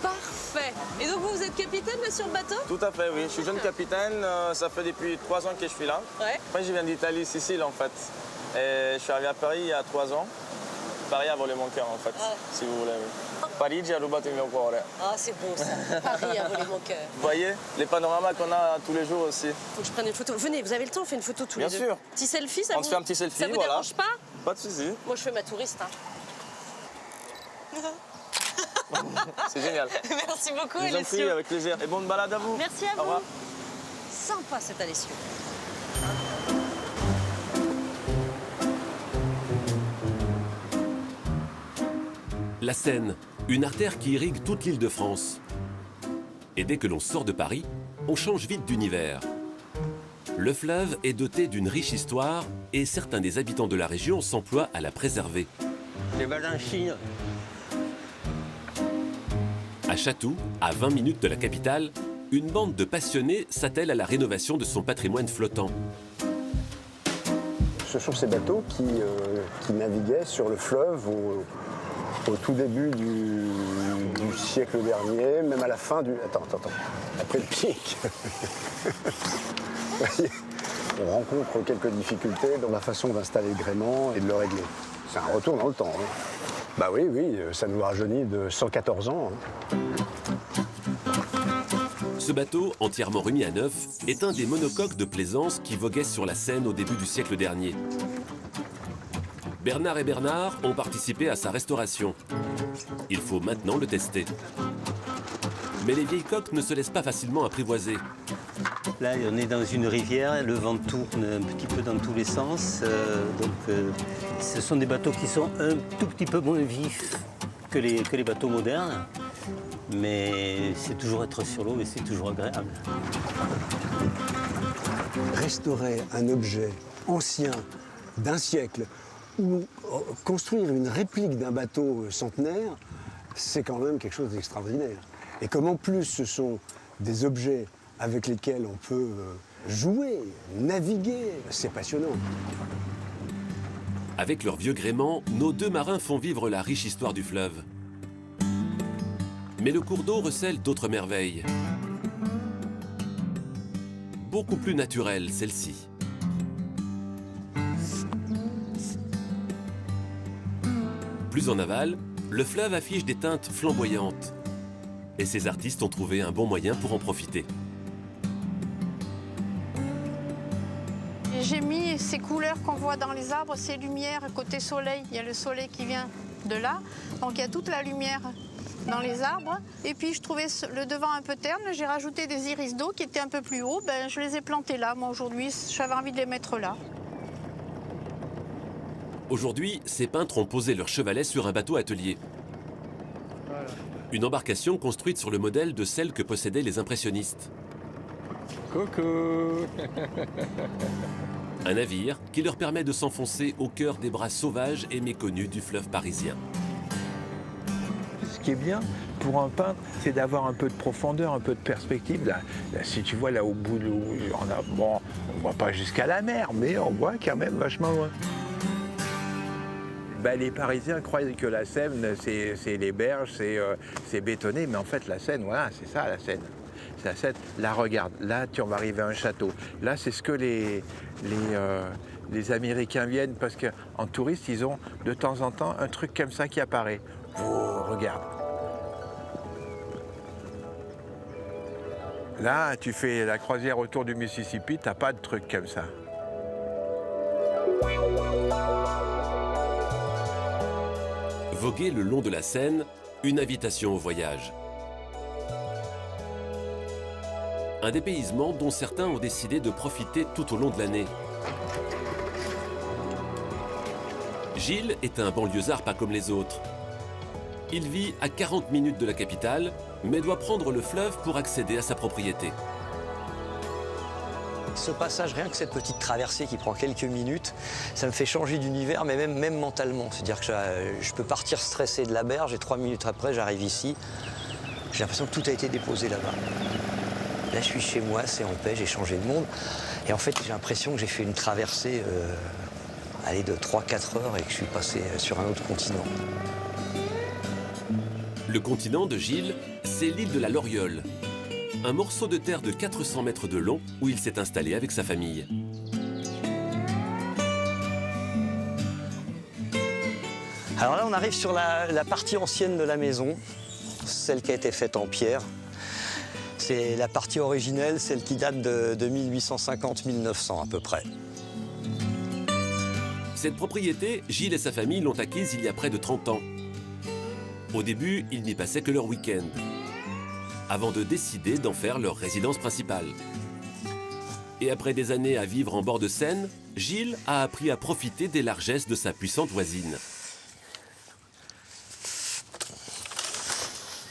Parfait. Et donc vous êtes capitaine là sur le bateau? Tout à fait, oui. Je suis jeune capitaine. Ça fait depuis 3 ans que je suis là. Ouais. Après, je viens d'Italie, Sicile en fait. Et je suis arrivé à Paris il y a 3 ans. Paris a volé mon cœur en fait, si vous voulez. Oui. Parigi ha rubato il mio cuore. Ah, c'est beau ça. Paris a volé mon cœur. Vous voyez les panoramas qu'on a tous les jours aussi. Faut que je prenne une photo. Venez, vous avez le temps, on fait une photo tous les deux. Bien sûr. Petit selfie, ça On vous... se fait un petit selfie, ça vous voilà. dérange pas? Pas de souci. Moi, je fais ma touriste. Hein. C'est génial. Merci beaucoup, Je vous en prie, Alessio. avec plaisir. Et bonne balade à vous. Merci à vous. Au revoir. Sympa cet Alessio. La Seine, une artère qui irrigue toute l'île de France. Et dès que l'on sort de Paris, on change vite d'univers. Le fleuve est doté d'une riche histoire et certains des habitants de la région s'emploient à la préserver. Les balanchines. À Chatou, à 20 minutes de la capitale, une bande de passionnés s'attelle à la rénovation de son patrimoine flottant. Ce sont ces bateaux qui naviguaient sur le fleuve au tout début du siècle dernier, même à la fin du... Attends. Après le pic. On rencontre quelques difficultés dans la façon d'installer le gréement et de le régler. C'est un retour dans le temps. Hein. Bah oui, ça nous rajeunit de 114 ans. Hein. Ce bateau, entièrement remis à neuf, est un des monocoques de plaisance qui voguaient sur la Seine au début du siècle dernier. Bernard et Bernard ont participé à sa restauration. Il faut maintenant le tester. Mais les vieilles coques ne se laissent pas facilement apprivoiser. Là, on est dans une rivière, le vent tourne un petit peu dans tous les sens. Ce sont des bateaux qui sont un tout petit peu moins vifs que les bateaux modernes. Mais c'est toujours être sur l'eau et c'est toujours agréable. Restaurer un objet ancien d'un siècle ou construire une réplique d'un bateau centenaire, c'est quand même quelque chose d'extraordinaire. Et comme en plus ce sont des objets avec lesquels on peut jouer, naviguer, c'est passionnant. Avec leur vieux gréement, nos deux marins font vivre la riche histoire du fleuve. Mais le cours d'eau recèle d'autres merveilles. Beaucoup plus naturelles, celles-ci. Plus en aval, le fleuve affiche des teintes flamboyantes. Et ces artistes ont trouvé un bon moyen pour en profiter. J'ai mis ces couleurs qu'on voit dans les arbres, ces lumières côté soleil. Il y a le soleil qui vient de là, donc il y a toute la lumière dans les arbres. Et puis je trouvais le devant un peu terne, j'ai rajouté des iris d'eau qui étaient un peu plus hauts. Ben, je les ai plantés là, moi aujourd'hui, j'avais envie de les mettre là. Aujourd'hui, ces peintres ont posé leur chevalet sur un bateau atelier. Une embarcation construite sur le modèle de celle que possédaient les impressionnistes. Coucou. Un navire qui leur permet de s'enfoncer au cœur des bras sauvages et méconnus du fleuve parisien. Ce qui est bien pour un peintre, c'est d'avoir un peu de profondeur, un peu de perspective. Là, si tu vois là au bout, bon, on voit pas jusqu'à la mer, mais on voit quand même vachement loin. Les Parisiens croient que la Seine, c'est les berges, c'est bétonné, mais en fait la Seine, voilà, c'est ça la Seine. C'est la Seine. Là, regarde, là, on va arriver à un château. Là, c'est ce que les Américains viennent, parce qu'en touriste, ils ont de temps en temps un truc comme ça qui apparaît. Oh, regarde. Là, tu fais la croisière autour du Mississippi, t'as pas de truc comme ça. Voguer le long de la Seine, une invitation au voyage. Un dépaysement dont certains ont décidé de profiter tout au long de l'année. Gilles est un banlieusard pas comme les autres. Il vit à 40 minutes de la capitale, mais doit prendre le fleuve pour accéder à sa propriété. Ce passage, rien que cette petite traversée qui prend quelques minutes, ça me fait changer d'univers, mais même mentalement. C'est-à-dire que je peux partir stressé de la berge et 3 minutes après, j'arrive ici. J'ai l'impression que tout a été déposé là-bas. Là, je suis chez moi, c'est en paix, j'ai changé de monde. Et en fait, j'ai l'impression que j'ai fait une traversée de 3-4 heures et que je suis passé sur un autre continent. Le continent de Gilles, c'est l'île de la Loriole. Un morceau de terre de 400 mètres de long où il s'est installé avec sa famille. Alors là, on arrive sur la partie ancienne de la maison, celle qui a été faite en pierre. C'est la partie originelle, celle qui date de 1850-1900 à peu près. Cette propriété, Gilles et sa famille l'ont acquise il y a près de 30 ans. Au début, ils n'y passaient que leur week-end, avant de décider d'en faire leur résidence principale. Et après des années à vivre en bord de Seine, Gilles a appris à profiter des largesses de sa puissante voisine.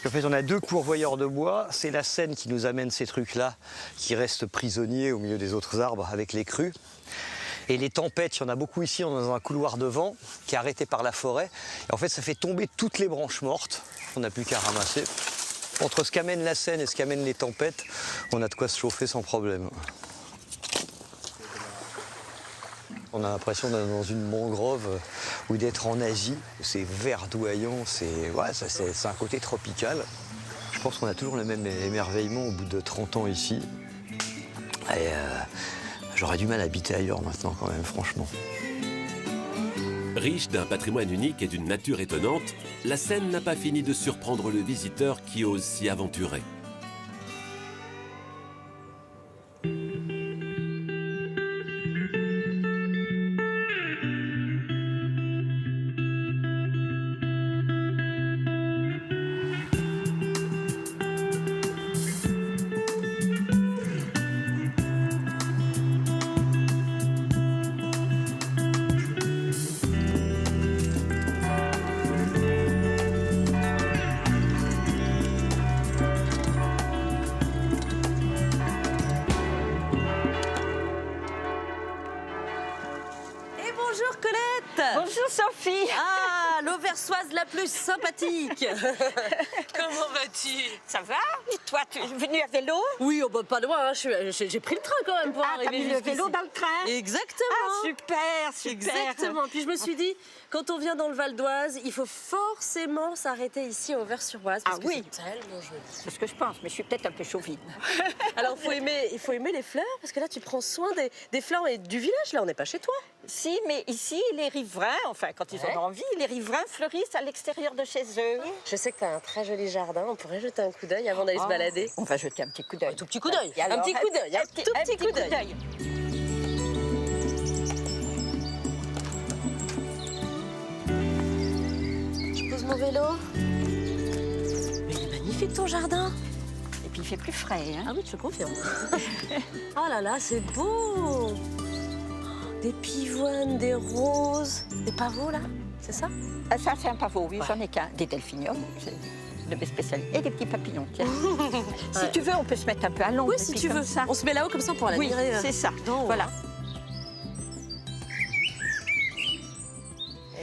En fait, on a 2 pourvoyeurs de bois. C'est la Seine qui nous amène ces trucs-là, qui restent prisonniers au milieu des autres arbres avec les crues. Et les tempêtes, il y en a beaucoup ici, on est dans un couloir de vent qui est arrêté par la forêt. Et en fait, ça fait tomber toutes les branches mortes. On n'a plus qu'à ramasser. Entre ce qu'amène la Seine et ce qu'amènent les tempêtes, on a de quoi se chauffer sans problème. On a l'impression d'être dans une mangrove ou d'être en Asie. C'est verdoyant, c'est un côté tropical. Je pense qu'on a toujours le même émerveillement au bout de 30 ans ici. Et j'aurais du mal à habiter ailleurs maintenant quand même, franchement. Riche d'un patrimoine unique et d'une nature étonnante, la Seine n'a pas fini de surprendre le visiteur qui ose s'y aventurer. Bonjour Sophie. Ah, l'Auversoise la plus sympathique. Comment vas-tu? Ça va? Et toi, tu es venue à vélo? Oui, oh bah, pas loin, hein. J'ai pris le train quand même pour t'as arriver mis le vélo dans le train? Exactement. Ah, super, super. Exactement. Puis je me suis dit, quand on vient dans le Val d'Oise, il faut forcément s'arrêter ici à Auvers-sur-Oise. Ah oui, c'est tellement joli. C'est ce que je pense, mais je suis peut-être un peu chauvine. Alors il faut aimer les fleurs, parce que là tu prends soin des fleurs et du village, là on n'est pas chez toi. Si, mais ici, les riverains, enfin, quand ils en ont envie, les riverains fleurissent à l'extérieur de chez eux. Je sais que tu as un très joli jardin, on pourrait jeter un coup d'œil avant d'aller se balader. On va jeter un petit coup d'œil. Un tout petit coup d'œil. Alors, Un petit coup d'œil, un tout petit coup d'œil. Je pose mon vélo. Mais il est magnifique ton jardin. Et puis il fait plus frais, hein? Ah oui, je te confirme. Oh là là, c'est beau. Des pivoines, des roses, des pavots là, c'est ça? Ça, c'est un pavot, oui, j'en ai qu'un. Des delphiniums, c'est de mes spécialités. Et des petits papillons, tiens. Si tu veux, on peut se mettre un peu à l'ombre. Oui, si tu veux. Ça. On se met là-haut comme ça pour l'admirer. Oui, c'est ça. Voilà.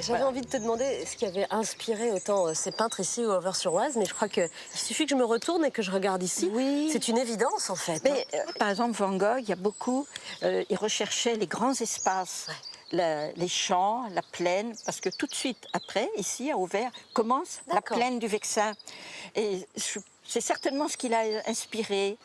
J'avais envie de te demander ce qui avait inspiré autant ces peintres ici au Auvers-sur-Oise, mais je crois qu'il suffit que je me retourne et que je regarde ici. Oui. C'est une évidence en fait. Mais, par exemple, Van Gogh, il y a beaucoup, il recherchait les grands espaces. Les champs, la plaine, parce que tout de suite après, ici à Auvers, commence la plaine du Vexin. Et c'est certainement ce qui l'a inspiré.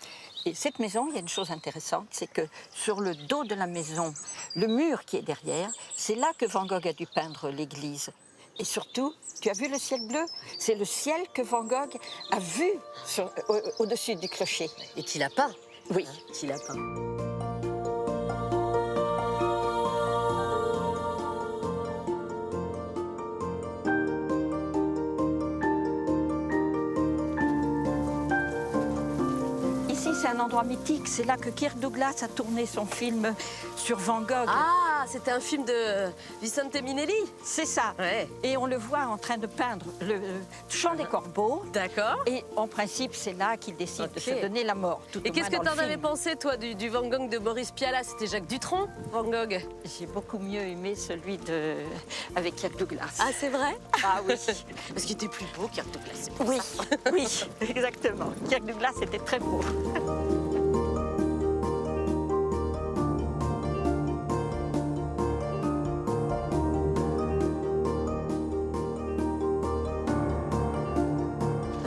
Et cette maison, il y a une chose intéressante, c'est que sur le dos de la maison, le mur qui est derrière, c'est là que Van Gogh a dû peindre l'église. Et surtout, tu as vu le ciel bleu? C'est le ciel que Van Gogh a vu au-dessus du clocher. Et qu'il a peint. Oui. Qu'il a peint. C'est un endroit mythique, c'est là que Kirk Douglas a tourné son film sur Van Gogh. Ah, c'était un film de Vicente Minelli? C'est ça. Ouais. Et on le voit en train de peindre le Chant des Corbeaux. D'accord. Et en principe, c'est là qu'il décide de se donner la mort. Et qu'est-ce que tu en avais pensé, toi, du Van Gogh de Boris Pialat? C'était Jacques Dutronc, Van Gogh? J'ai beaucoup mieux aimé celui avec Kirk Douglas. Ah, c'est vrai? Ah oui. Parce qu'il était plus beau, Kirk Douglas. Oui, oui, exactement. Kirk Douglas était très beau.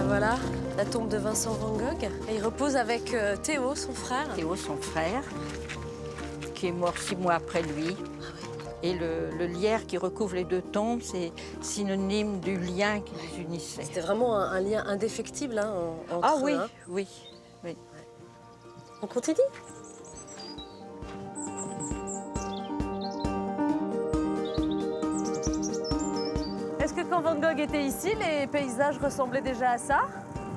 Voilà, la tombe de Vincent Van Gogh. Et il repose avec Théo, son frère. Théo, son frère, qui est mort 6 mois après lui. Et le lierre qui recouvre les deux tombes, c'est synonyme du lien qui les unissait. C'était vraiment un lien indéfectible hein, entre Ah oui, eux, hein. oui, oui. On continue? Est-ce que quand Van Gogh était ici, les paysages ressemblaient déjà à ça?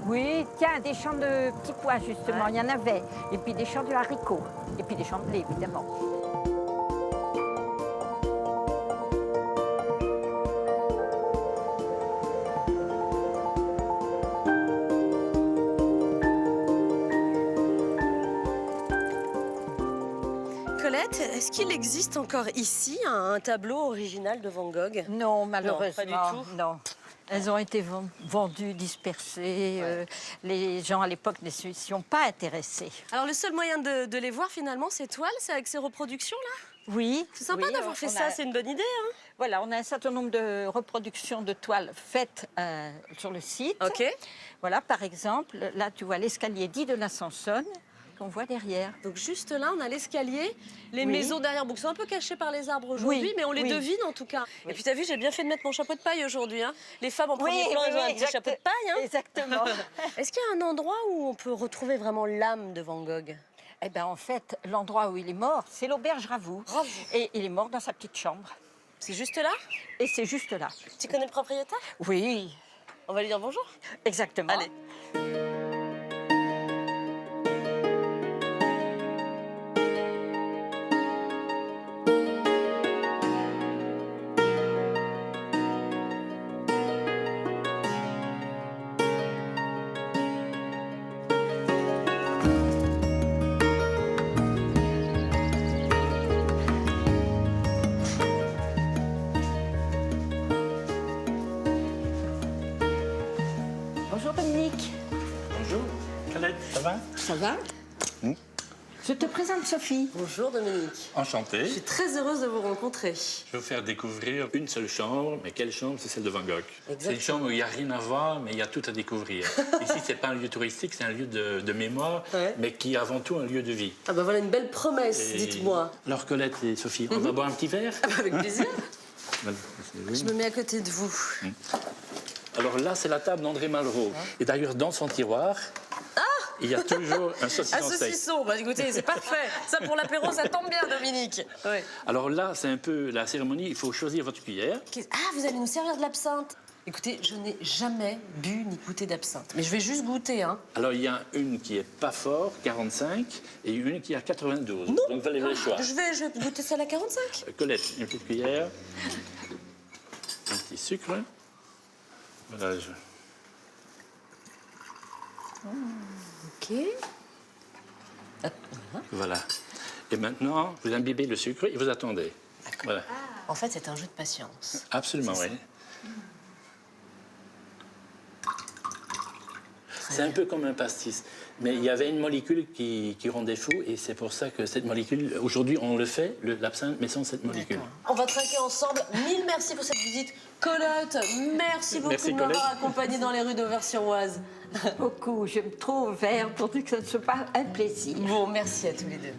Oui, tiens, des champs de petits pois, justement, il y en avait. Et puis des champs de haricots. Et puis des champs de blé, évidemment. Colette, est-ce qu'il existe encore ici un tableau original de Van Gogh? Non, malheureusement, pas du tout. non. Elles ont été vendues, dispersées. Les gens à l'époque ne s'y sont pas intéressés. Alors le seul moyen de les voir finalement, c'est Toile, c'est avec ces reproductions-là? Oui. C'est sympa oui, d'avoir fait ça, c'est une bonne idée. Hein? Voilà, on a un certain nombre de reproductions de toiles faites sur le site. Ok. Voilà, par exemple, là tu vois l'escalier dit de la Sansonne qu'on voit derrière. Donc juste là, on a l'escalier, les Oui. maisons derrière, bon, qui sont un peu cachées par les arbres aujourd'hui, Oui, mais on les oui. devine en tout cas. Oui. Et puis t'as vu, j'ai bien fait de mettre mon chapeau de paille aujourd'hui. Hein. Les femmes en premier Oui, plan, oui, elles ont oui, un petit chapeau de paille. Hein. Exactement. Est-ce qu'il y a un endroit où on peut retrouver vraiment l'âme de Van Gogh? Eh bien, en fait, l'endroit où il est mort, c'est l'auberge Ravoux. Et il est mort dans sa petite chambre. C'est juste là? Et c'est juste là. Tu connais le propriétaire? Oui. On va lui dire bonjour. Exactement. Allez. ça va? Je te présente Sophie. Bonjour Dominique. Enchanté. Je suis très heureuse de vous rencontrer. Je vais vous faire découvrir une seule chambre, mais quelle chambre? C'est celle de Van Gogh. Exactement. C'est une chambre où il n'y a rien à voir, mais il y a tout à découvrir. Ici, c'est pas un lieu touristique, c'est un lieu de mémoire, mais qui est avant tout un lieu de vie. Ah bah voilà une belle promesse, Et dites-moi. Alors Colette et Sophie, on va boire un petit verre? Avec plaisir. Voilà, Je me mets à côté de vous. Alors là, c'est la table d'André Malraux. Et d'ailleurs, dans son tiroir, il y a toujours un saucisson Un steak. saucisson, bah écoutez, c'est parfait. Ça pour l'apéro, ça tombe bien Dominique. Ouais. Alors là, c'est un peu la cérémonie, il faut choisir votre cuillère. Ah, vous allez nous servir de l'absinthe. Écoutez, je n'ai jamais bu ni goûté d'absinthe. Mais je vais juste goûter, hein. Alors, il y a une qui est pas fort, 45, et une qui est à 92. Non. Donc, vous avez le choix. Je vais goûter celle à 45. Colette, une petite cuillère. Un petit sucre. Voilà. Ok. Voilà. Et maintenant, vous imbibez le sucre et vous attendez. Voilà. En fait, c'est un jeu de patience. Absolument, oui. C'est un peu comme un pastis. Mais il y avait une molécule qui rendait fou, et c'est pour ça que cette molécule, aujourd'hui, on le fait, l'absinthe, mais sans cette molécule. On va trinquer ensemble. Mille merci pour cette visite. Colette, merci beaucoup Merci, de m'avoir Colette. accompagnée dans les rues d'Auvers-sur-Oise. Beaucoup, j'aime trop faire pour que ce ne soit pas un plaisir. Bon, merci à tous les deux.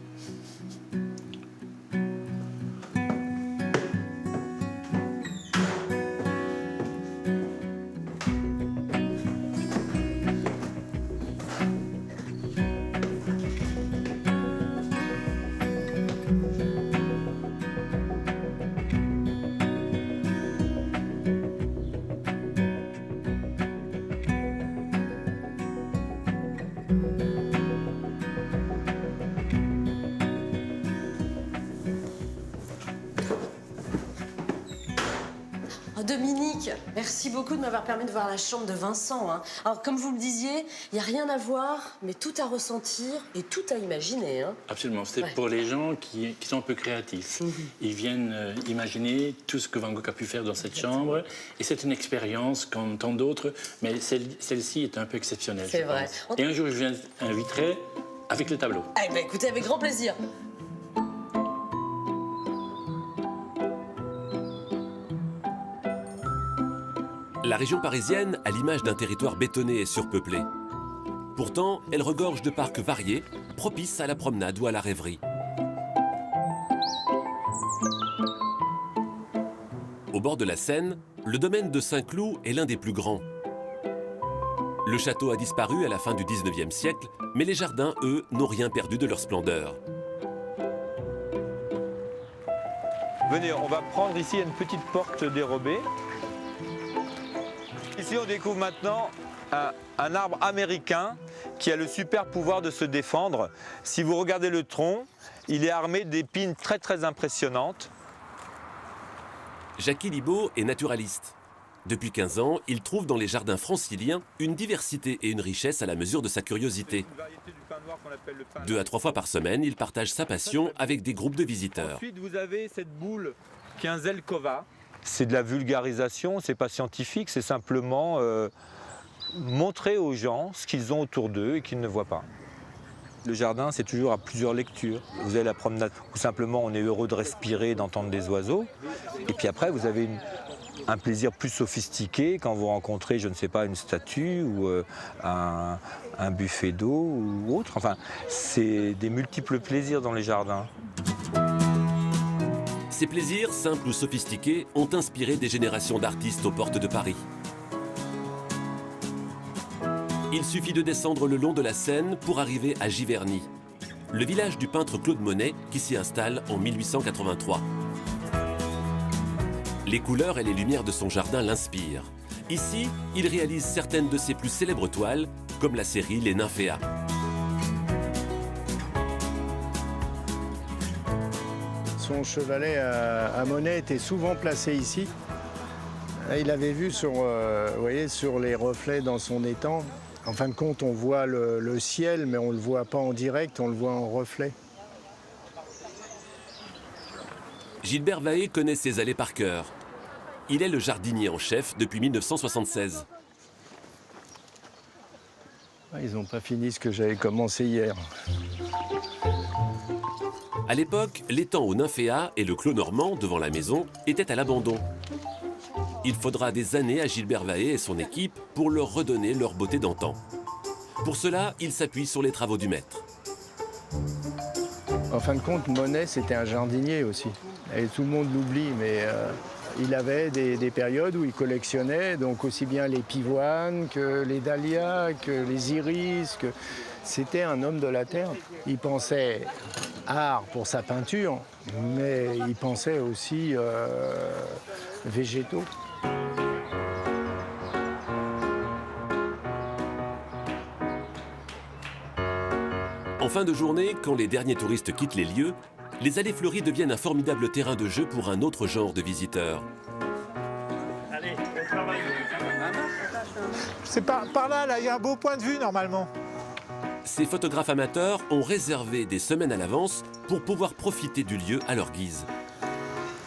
Oh, Dominique, merci beaucoup de m'avoir permis de voir la chambre de Vincent, hein. Alors, comme vous le disiez, il n'y a rien à voir, mais tout à ressentir et tout à imaginer, hein. Absolument. C'est Ouais. pour les gens qui sont un peu créatifs. Ils viennent imaginer tout ce que Van Gogh a pu faire dans cette chambre. Et c'est une expérience comme tant d'autres, mais celle-ci est un peu exceptionnelle. C'est je vrai. pense. Et un jour, je vous inviterai avec le tableau. Eh ben, écoutez, avec grand plaisir. La région parisienne a l'image d'un territoire bétonné et surpeuplé. Pourtant, elle regorge de parcs variés, propices à la promenade ou à la rêverie. Au bord de la Seine, le domaine de Saint-Cloud est l'un des plus grands. Le château a disparu à la fin du 19e siècle, mais les jardins, eux, n'ont rien perdu de leur splendeur. Venez, on va prendre ici une petite porte dérobée. Ici, on découvre maintenant un arbre américain qui a le super pouvoir de se défendre. Si vous regardez le tronc, il est armé d'épines très très impressionnantes. Jackie Libaud est naturaliste. Depuis 15 ans, il trouve dans les jardins franciliens une diversité et une richesse à la mesure de sa curiosité. 2 à 3 fois par semaine, il partage sa passion avec des groupes de visiteurs. Ensuite, vous avez cette boule qui est un Zelkova. C'est de la vulgarisation, c'est pas scientifique, c'est simplement montrer aux gens ce qu'ils ont autour d'eux et qu'ils ne voient pas. Le jardin, c'est toujours à plusieurs lectures. Vous avez la promenade où simplement on est heureux de respirer, d'entendre des oiseaux. Et puis après, vous avez un plaisir plus sophistiqué quand vous rencontrez, je ne sais pas, une statue ou un buffet d'eau ou autre. Enfin, c'est des multiples plaisirs dans les jardins. Ces plaisirs, simples ou sophistiqués, ont inspiré des générations d'artistes aux portes de Paris. Il suffit de descendre le long de la Seine pour arriver à Giverny, le village du peintre Claude Monet qui s'y installe en 1883. Les couleurs et les lumières de son jardin l'inspirent. Ici, il réalise certaines de ses plus célèbres toiles, comme la série Les Nymphéas. Son chevalet à Monet était souvent placé ici. Il avait vu sur, vous voyez, sur les reflets dans son étang. En fin de compte, on voit le ciel, mais on ne le voit pas en direct, on le voit en reflet. Gilbert Vahé connaît ses allées par cœur. Il est le jardinier en chef depuis 1976. Ils n'ont pas fini ce que j'avais commencé hier. À l'époque, l'étang aux nymphéas et le clos normand devant la maison étaient à l'abandon. Il faudra des années à Gilbert Vahé et son équipe pour leur redonner leur beauté d'antan. Pour cela, il s'appuie sur les travaux du maître. En fin de compte, Monet, c'était un jardinier aussi. Et tout le monde l'oublie, mais il avait des périodes où il collectionnait donc aussi bien les pivoines que les dahlias, que les iris. C'était un homme de la terre. Il pensait art pour sa peinture, mais il pensait aussi végétaux. En fin de journée, quand les derniers touristes quittent les lieux, les allées fleuries deviennent un formidable terrain de jeu pour un autre genre de visiteurs. C'est par là, il y a un beau point de vue normalement. Ces photographes amateurs ont réservé des semaines à l'avance pour pouvoir profiter du lieu à leur guise.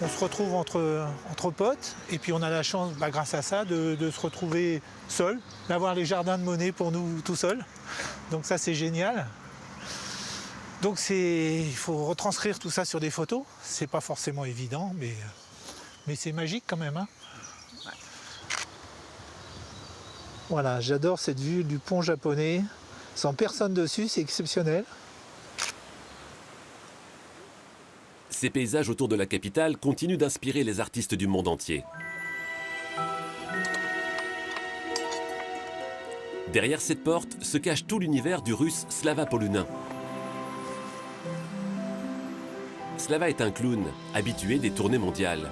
On se retrouve entre potes et puis on a la chance, grâce à ça, de se retrouver seul, d'avoir les jardins de Monet pour nous tout seuls. Donc ça c'est génial. Donc il faut retranscrire tout ça sur des photos. C'est pas forcément évident, mais c'est magique quand même. Hein. Voilà, j'adore cette vue du pont japonais. Sans personne dessus, c'est exceptionnel. Ces paysages autour de la capitale continuent d'inspirer les artistes du monde entier. Derrière cette porte se cache tout l'univers du russe Slava Polunin. Slava est un clown, habitué des tournées mondiales.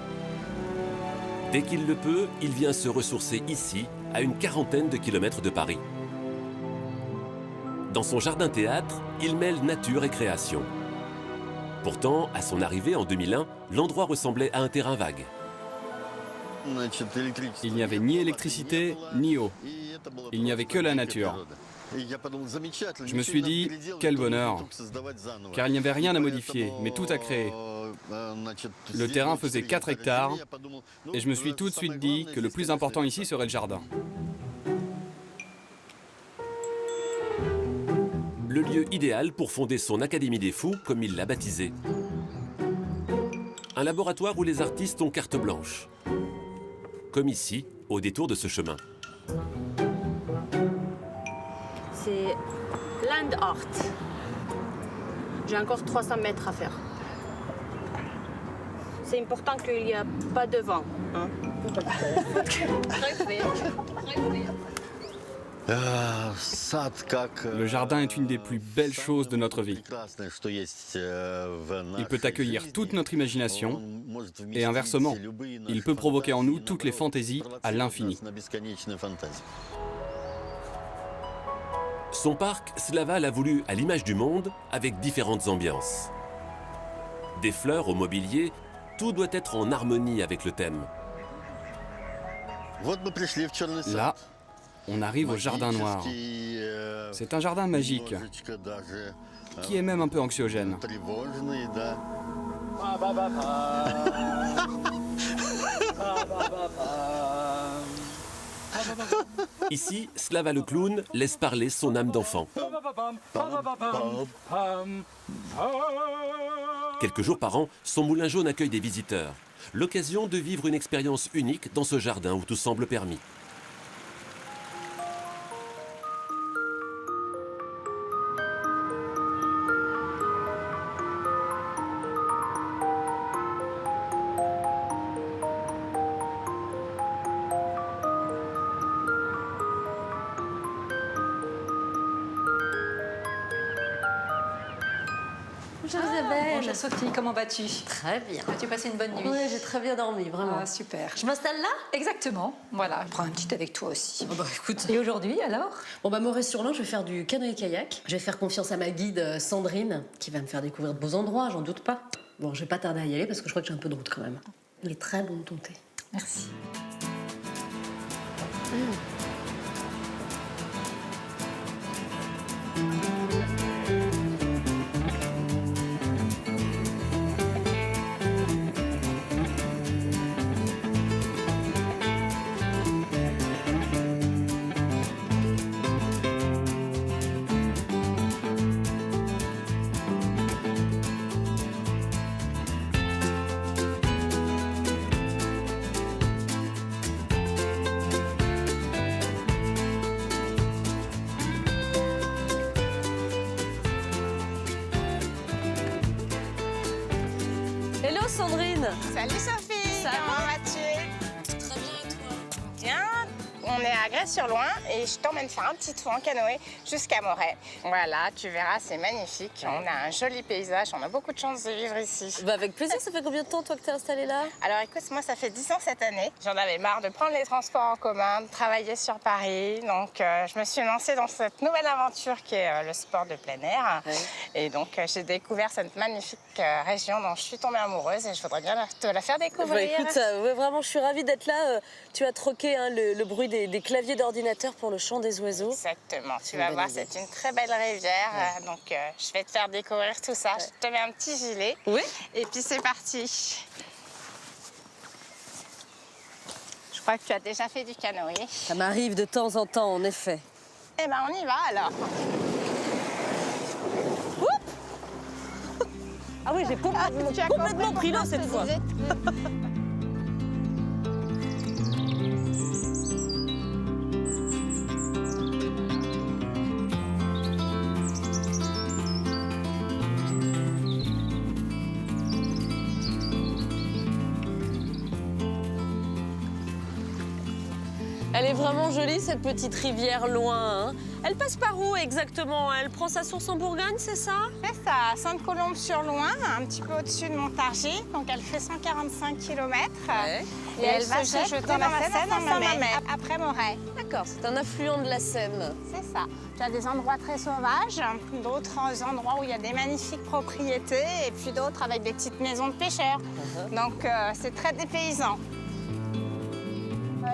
Dès qu'il le peut, il vient se ressourcer ici, à une quarantaine de kilomètres de Paris. Dans son jardin-théâtre, il mêle nature et création. Pourtant, à son arrivée en 2001, l'endroit ressemblait à un terrain vague. Il n'y avait ni électricité, ni eau. Il n'y avait que la nature. Je me suis dit, quel bonheur, car il n'y avait rien à modifier, mais tout à créer. Le terrain faisait 4 hectares, et je me suis tout de suite dit que le plus important ici serait le jardin. Le lieu idéal pour fonder son Académie des Fous, comme il l'a baptisé. Un laboratoire où les artistes ont carte blanche. Comme ici, au détour de ce chemin. C'est Land Art. J'ai encore 300 mètres à faire. C'est important qu'il n'y a pas de vent. Hein. Le jardin est une des plus belles choses de notre vie. Il peut accueillir toute notre imagination et inversement, il peut provoquer en nous toutes les fantaisies à l'infini. Son parc, Slava l'a voulu à l'image du monde, avec différentes ambiances. Des fleurs au mobilier, tout doit être en harmonie avec le thème. Là, on arrive au jardin noir. C'est un jardin magique, qui est même un peu anxiogène. Ici, Slava le clown laisse parler son âme d'enfant. Quelques jours par an, son moulin jaune accueille des visiteurs. L'occasion de vivre une expérience unique dans ce jardin où tout semble permis. Bonjour Isabelle. Bonjour Sophie, comment vas-tu? Très bien. As-tu passé une bonne nuit? Oui, j'ai très bien dormi, vraiment. Ah, super. Je m'installe là? Exactement. Voilà, je prends un petit avec toi aussi. Oh bah écoute. Et aujourd'hui alors? Bon bah Maurice-sur-Lens, je vais faire du canoë-kayak. Je vais faire confiance à ma guide Sandrine, qui va me faire découvrir de beaux endroits, j'en doute pas. Bon, je vais pas tarder à y aller parce que je crois que j'ai un peu de route quand même. Il est très bon ton thé. Merci. Sandrine. Salut Sophie, comment vas-tu? Très bien et toi? Bien. On est à Grès-sur-Loing et je t'emmène faire un petit tour en canoë jusqu'à Moret. Voilà, tu verras, c'est magnifique. On a un joli paysage, on a beaucoup de chance de vivre ici. Bah avec plaisir, ça fait combien de temps toi que t'es installée là? Alors écoute, moi ça fait 10 ans cette année. J'en avais marre de prendre les transports en commun, de travailler sur Paris. Donc je me suis lancée dans cette nouvelle aventure qui est le sport de plein air. Ouais. Et donc j'ai découvert cette magnifique région dont je suis tombée amoureuse et je voudrais bien te la faire découvrir. Bah écoute, vraiment je suis ravie d'être là. Tu as troqué le bruit des claviers d'ordinateur pour le chant des oiseaux. Exactement, tu vas voir, c'est une très belle rivière. Ouais. Donc je vais te faire découvrir tout ça. Ouais. Je te mets un petit gilet. Oui. Et puis c'est parti. Je crois que tu as déjà fait du canoë. Ça m'arrive de temps en temps, en effet. Eh ben on y va alors. Ah oui, j'ai complètement pris l'eau cette fois. Elle est vraiment jolie, cette petite rivière loin. Hein. Elle passe par où exactement? Elle prend sa source en Bourgogne, c'est ça? C'est ça, à Sainte-Colombe-sur-Loing, un petit peu au-dessus de Montargis. Donc elle fait 145 km. Ouais. Et elle va se jeter dans la Seine à Saint-Mamès, après Moret. D'accord, c'est un affluent de la Seine. C'est ça. Tu as des endroits très sauvages, d'autres endroits où il y a des magnifiques propriétés, et puis d'autres avec des petites maisons de pêcheurs. Donc c'est très dépaysant.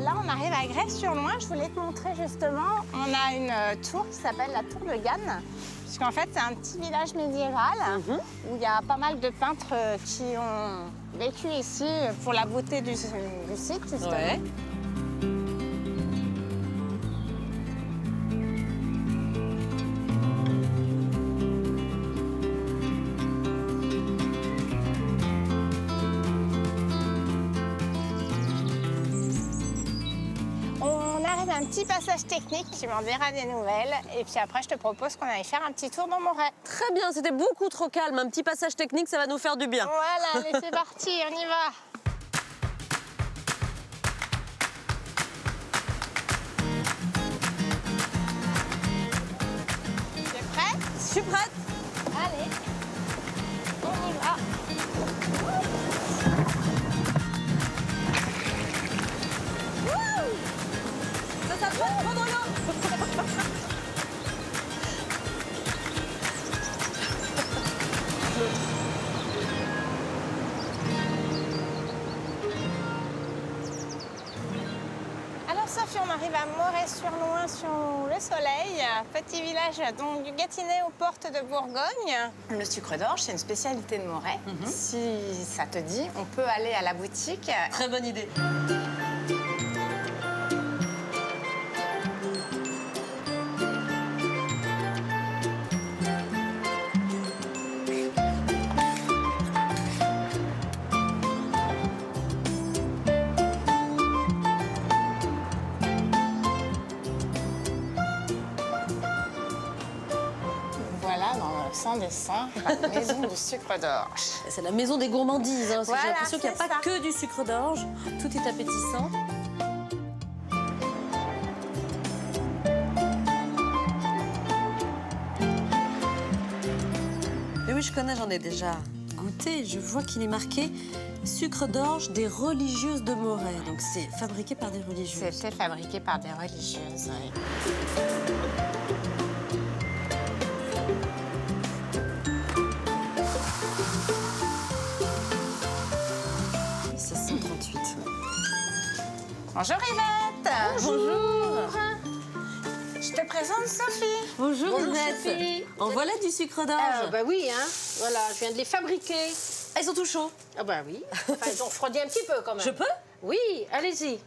Là, on arrive à Grès-sur-Loing. Je voulais te montrer justement, on a une tour qui s'appelle la Tour de Gannes, puisqu'en fait, c'est un petit village médiéval où il y a pas mal de peintres qui ont vécu ici pour la beauté du site, justement. Ouais. Un petit passage technique, tu m'en diras des nouvelles. Et puis après, je te propose qu'on aille faire un petit tour dans Moret. Très bien, c'était beaucoup trop calme. Un petit passage technique, ça va nous faire du bien. Voilà, allez, c'est parti, on y va. Tu es prête? Je suis prête. Allez, on y va. Ça peut prendre l'eau. Alors Sophie, on arrive à Moret-sur-Loing sur le Soleil, petit village donc, du Gâtinais aux portes de Bourgogne. Le sucre d'orge, c'est une spécialité de Moret. Si ça te dit, on peut aller à la boutique. Très bonne idée. Des saints, la maison du sucre d'orge. C'est la maison des gourmandises. Hein. Voilà, j'ai l'impression qu'il n'y a pas que du sucre d'orge. Tout est appétissant. Mais oui, je connais, j'en ai déjà goûté. Je vois qu'il est marqué sucre d'orge des religieuses de Moret. Donc c'est fabriqué par des religieuses. C'était fabriqué par des religieuses, oui. Bonjour Yvette. Bonjour. Je te présente Sophie. Bonjour Yvette. Sophie. En voilà du sucre d'orge. Bah oui, hein. Voilà, je viens de les fabriquer. Ils sont tout chauds. Ah bah oui. Enfin, ils ont refroidi un petit peu quand même. Je peux? Oui, allez-y.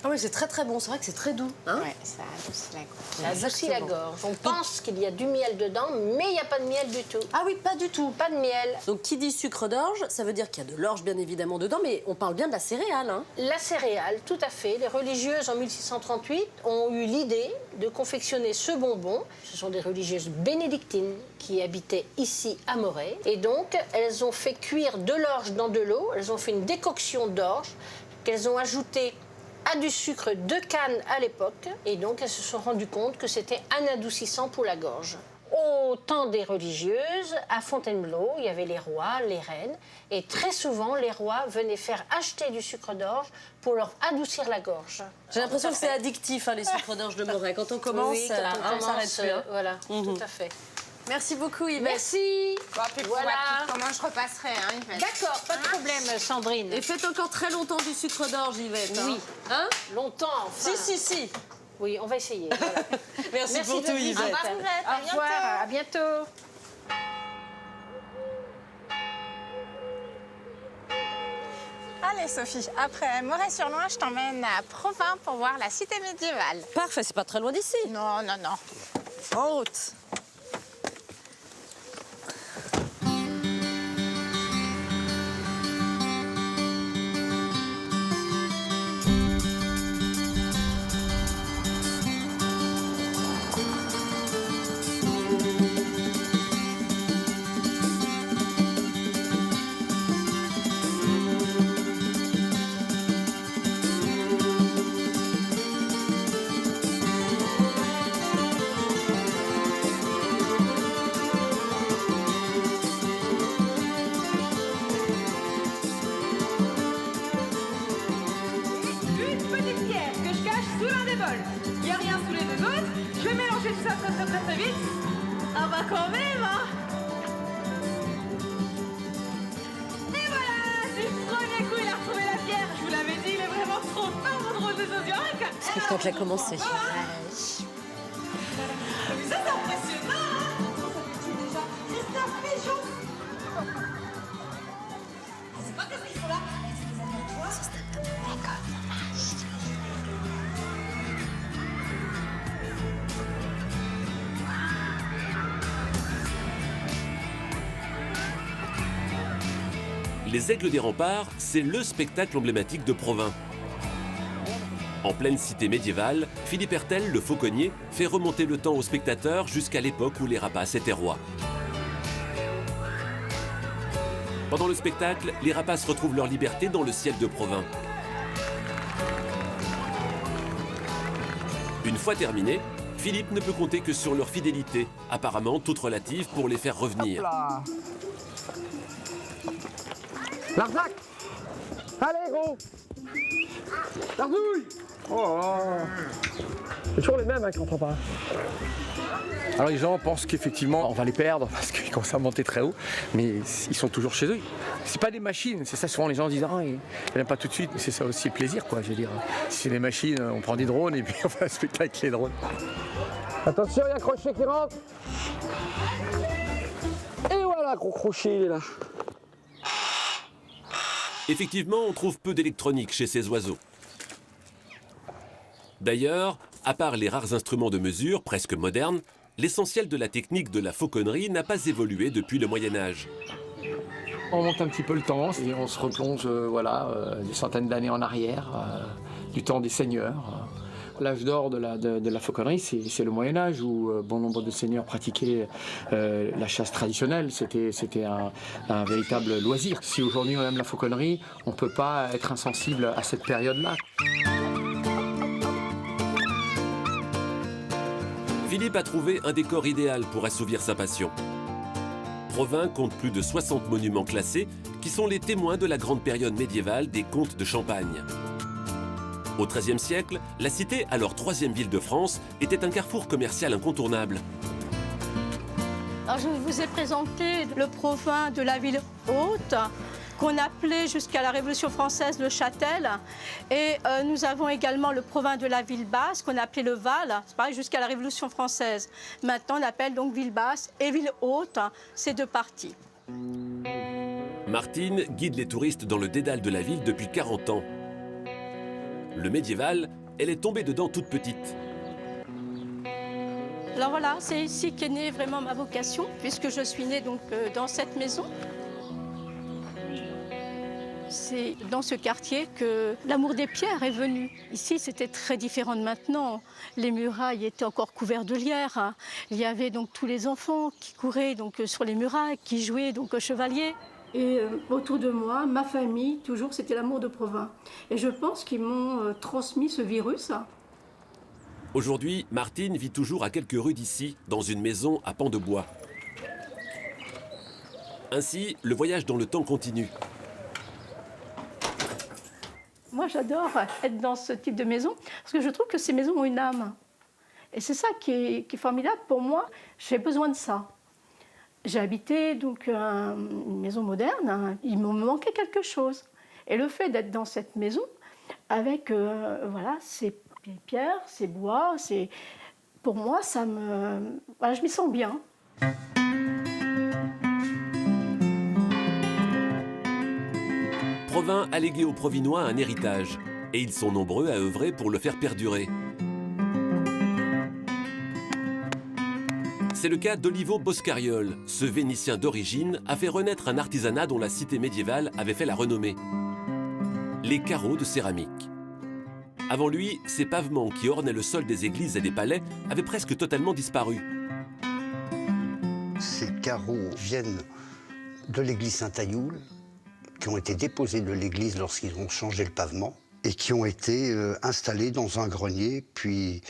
Ah oui, c'est très très bon, c'est vrai que c'est très doux. Hein, ouais, ça adoucit la gorge. Ça adoucit Exactement. la gorge. On pense qu'il y a du miel dedans, mais il n'y a pas de miel du tout. Ah oui, pas du tout. Pas de miel. Donc qui dit sucre d'orge, ça veut dire qu'il y a de l'orge bien évidemment dedans, mais on parle bien de la céréale. Hein. La céréale, tout à fait. Les religieuses en 1638 ont eu l'idée de confectionner ce bonbon. Ce sont des religieuses bénédictines qui habitaient ici à Moret. Et donc, elles ont fait cuire de l'orge dans de l'eau. Elles ont fait une décoction d'orge qu'elles ont ajoutée à du sucre de canne à l'époque. Et donc, elles se sont rendues compte que c'était un adoucissant pour la gorge. Au temps des religieuses, à Fontainebleau, il y avait les rois, les reines. Et très sourement, les rois venaient faire acheter du sucre d'orge pour leur adoucir la gorge. J'ai l'impression que c'est addictif, hein, les sucres d'orge de Moret. Quand on commence, oui, quand on on s'arrête plus. Hein. Voilà, tout à fait. Merci beaucoup, Yvette. Merci. Bon, puis Voilà. comment je repasserai, hein, Yvette. D'accord, pas de problème, Sandrine. Et faites encore très longtemps du sucre d'orge, Yvette. Oui. Hein, Longtemps, enfin. Si. Oui, on va essayer. Voilà. Merci pour tout, Yvette. Au revoir, Yvette. Au revoir, à bientôt. Allez, Sophie, après Moret-sur-Loing, je t'emmène à Provins pour voir la cité médiévale. Parfait, c'est pas très loin d'ici. Non. En route. Très vite. Ah bah quand même, hein. Et voilà, du premier coup il a retrouvé la pierre. Je vous l'avais dit, il est vraiment trop fort, mon drôle de Zodiac. Le spectacle a commencé. Ça c'est impressionnant, hein. Christophe Pigeon. C'est pas qu'est-ce qu'ils font là. Les Aigles des Remparts, c'est le spectacle emblématique de Provins. En pleine cité médiévale, Philippe Hertel, le fauconnier, fait remonter le temps aux spectateurs jusqu'à l'époque où les rapaces étaient rois. Pendant le spectacle, les rapaces retrouvent leur liberté dans le ciel de Provins. Une fois terminé, Philippe ne peut compter que sur leur fidélité, apparemment toute relative pour les faire revenir. Larzac! Allez, gros! Larzouille! Oh! C'est toujours les mêmes hein, qui rentrent pas. Alors les gens pensent qu'effectivement on va les perdre parce qu'ils commencent à monter très haut, mais ils sont toujours chez eux. C'est pas des machines, c'est ça souvent les gens disent ah ils n'aiment pas tout de suite, mais c'est ça aussi le plaisir quoi. Je veux dire, si c'est des machines, on prend des drones et puis on fait un spectacle avec les drones. Attention, il y a un crochet qui rentre. Et voilà, gros crochet il est là. Effectivement, on trouve peu d'électronique chez ces oiseaux. D'ailleurs, à part les rares instruments de mesure, presque modernes, l'essentiel de la technique de la fauconnerie n'a pas évolué depuis le Moyen-Âge. On monte un petit peu le temps et on se replonge des centaines d'années en arrière, du temps des seigneurs. L'âge d'or de la fauconnerie, c'est le Moyen-Âge où bon nombre de seigneurs pratiquaient la chasse traditionnelle. C'était un véritable loisir. Si aujourd'hui on aime la fauconnerie, on ne peut pas être insensible à cette période-là. Philippe a trouvé un décor idéal pour assouvir sa passion. Provins compte plus de 60 monuments classés qui sont les témoins de la grande période médiévale des comtes de Champagne. Au XIIIe siècle, la cité, alors troisième ville de France, était un carrefour commercial incontournable. Alors, je vous ai présenté le Provins de la ville haute, qu'on appelait jusqu'à la Révolution française le Châtel. Et nous avons également le Provins de la ville basse, qu'on appelait le Val, c'est pareil, jusqu'à la Révolution française. Maintenant, on appelle donc ville basse et ville haute, ces deux parties. Martine guide les touristes dans le dédale de la ville depuis 40 ans. Le médiéval, elle est tombée dedans toute petite. Alors voilà, c'est ici qu'est née vraiment ma vocation, puisque je suis née donc dans cette maison. C'est dans ce quartier que l'amour des pierres est venu. Ici, c'était très différent de maintenant. Les murailles étaient encore couvertes de lierre. Il y avait donc tous les enfants qui couraient donc sur les murailles, qui jouaient donc au chevalier. Et autour de moi, ma famille, toujours, c'était l'amour de Provins. Et je pense qu'ils m'ont transmis ce virus. Aujourd'hui, Martine vit toujours à quelques rues d'ici, dans une maison à pans de bois. Ainsi, le voyage dans le temps continue. Moi, j'adore être dans ce type de maison parce que je trouve que ces maisons ont une âme. Et c'est ça qui est formidable pour moi. J'ai besoin de ça. J'ai habité donc une maison moderne. Il me manquait quelque chose. Et le fait d'être dans cette maison avec voilà, ces pierres, ces bois, pour moi, voilà, je m'y sens bien. Provins a légué aux Provinois un héritage, et ils sont nombreux à œuvrer pour le faire perdurer. C'est le cas d'Olivo Boscariol. Ce Vénitien d'origine a fait renaître un artisanat dont la cité médiévale avait fait la renommée. Les carreaux de céramique. Avant lui, ces pavements qui ornaient le sol des églises et des palais avaient presque totalement disparu. Ces carreaux viennent de l'église Saint-Ayoul, qui ont été déposés de l'église lorsqu'ils ont changé le pavement et qui ont été installés dans un grenier, puis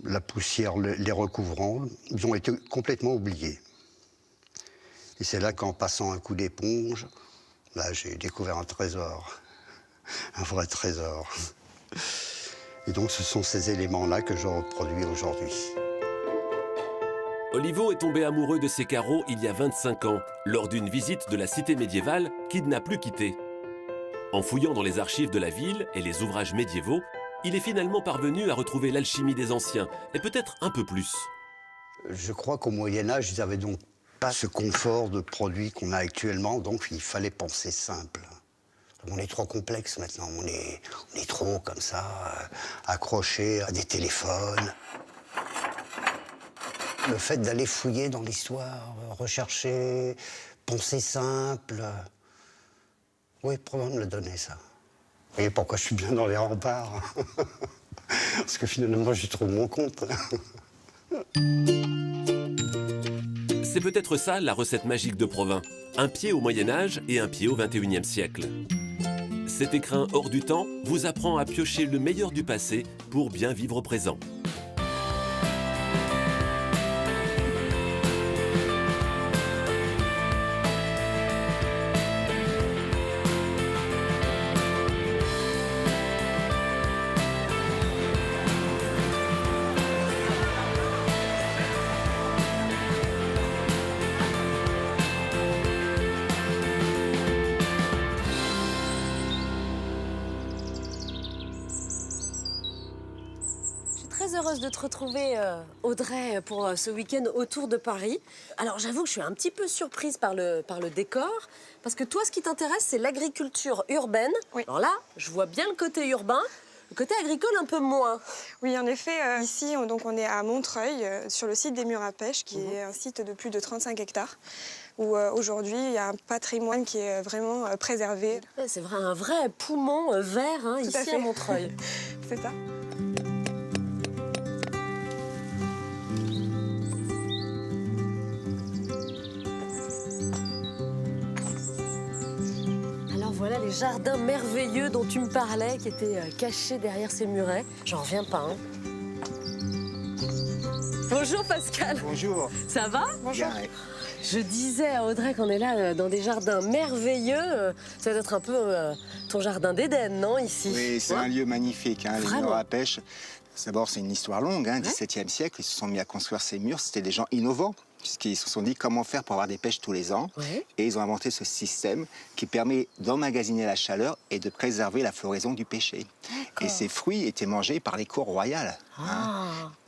la poussière les recouvrant, ils ont été complètement oubliés. Et c'est là qu'en passant un coup d'éponge, là j'ai découvert un trésor, un vrai trésor. Et donc ce sont ces éléments-là que je reproduis aujourd'hui. Olivo est tombé amoureux de ces carreaux il y a 25 ans, lors d'une visite de la cité médiévale qu'il n'a plus quittée. En fouillant dans les archives de la ville et les ouvrages médiévaux, il est finalement parvenu à retrouver l'alchimie des anciens, et peut-être un peu plus. Je crois qu'au Moyen-Âge, ils n'avaient donc pas ce confort de produits qu'on a actuellement, donc il fallait penser simple. On est trop complexe maintenant, on est trop comme ça, accroché à des téléphones. Le fait d'aller fouiller dans l'histoire, rechercher, penser simple, oui, Provins me l'a donné, ça. Vous voyez pourquoi je suis bien dans les remparts. Parce que finalement, j'y trouve mon compte. C'est peut-être ça la recette magique de Provins. Un pied au Moyen-Âge et un pied au XXIe siècle. Cet écrin hors du temps vous apprend à piocher le meilleur du passé pour bien vivre au présent. Très heureuse de te retrouver, Audrey, pour ce week-end autour de Paris. Alors j'avoue que je suis un petit peu surprise par le décor, parce que toi, ce qui t'intéresse, c'est l'agriculture urbaine. Oui. Alors là, je vois bien le côté urbain, le côté agricole un peu moins. Oui, en effet, ici, on est à Montreuil, sur le site des Murs à Pêche, qui est un site de plus de 35 hectares, où aujourd'hui, il y a un patrimoine qui est vraiment préservé. Ouais, c'est un vrai poumon vert, hein, ici à Montreuil. C'est ça. Voilà les jardins merveilleux dont tu me parlais, qui étaient cachés derrière ces murets. J'en reviens pas, hein. Bonjour Pascal. Bonjour. Ça va? Bonjour. Je disais à Audrey qu'on est là dans des jardins merveilleux. Ça doit être un peu ton jardin d'Éden, non, ici? Oui, c'est un lieu magnifique, hein, les murs à pêche. D'abord, c'est une histoire longue, hein, 17e siècle. Ils se sont mis à construire ces murs. C'était des gens innovants puisqu'ils se sont dit comment faire pour avoir des pêches tous les ans. Et ils ont inventé ce système qui permet d'emmagasiner la chaleur et de préserver la floraison du pêcher. Et ces fruits étaient mangés par les cours royales.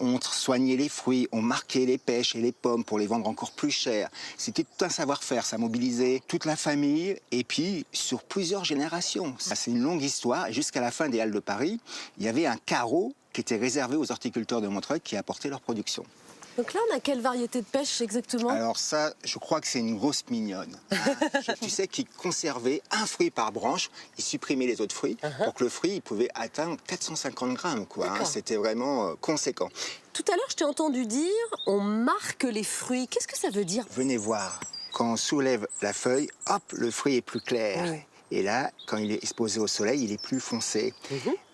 On soignait les fruits, on marquait les pêches et les pommes pour les vendre encore plus cher. C'était tout un savoir-faire, ça mobilisait toute la famille et puis sur plusieurs générations. C'est une longue histoire et jusqu'à la fin des Halles de Paris, il y avait un carreau qui était réservé aux horticulteurs de Montreuil qui apportaient leur production. Donc là, on a quelle variété de pêche exactement? Alors ça, je crois que c'est une grosse mignonne. Tu sais qu'ils conservaient un fruit par branche, ils supprimaient les autres fruits pour que le fruit il pouvait atteindre 450 grammes. C'était vraiment conséquent. Tout à l'heure, je t'ai entendu dire on marque les fruits. Qu'est-ce que ça veut dire? Venez voir, quand on soulève la feuille, hop, le fruit est plus clair. Et là, quand il est exposé au soleil, il est plus foncé.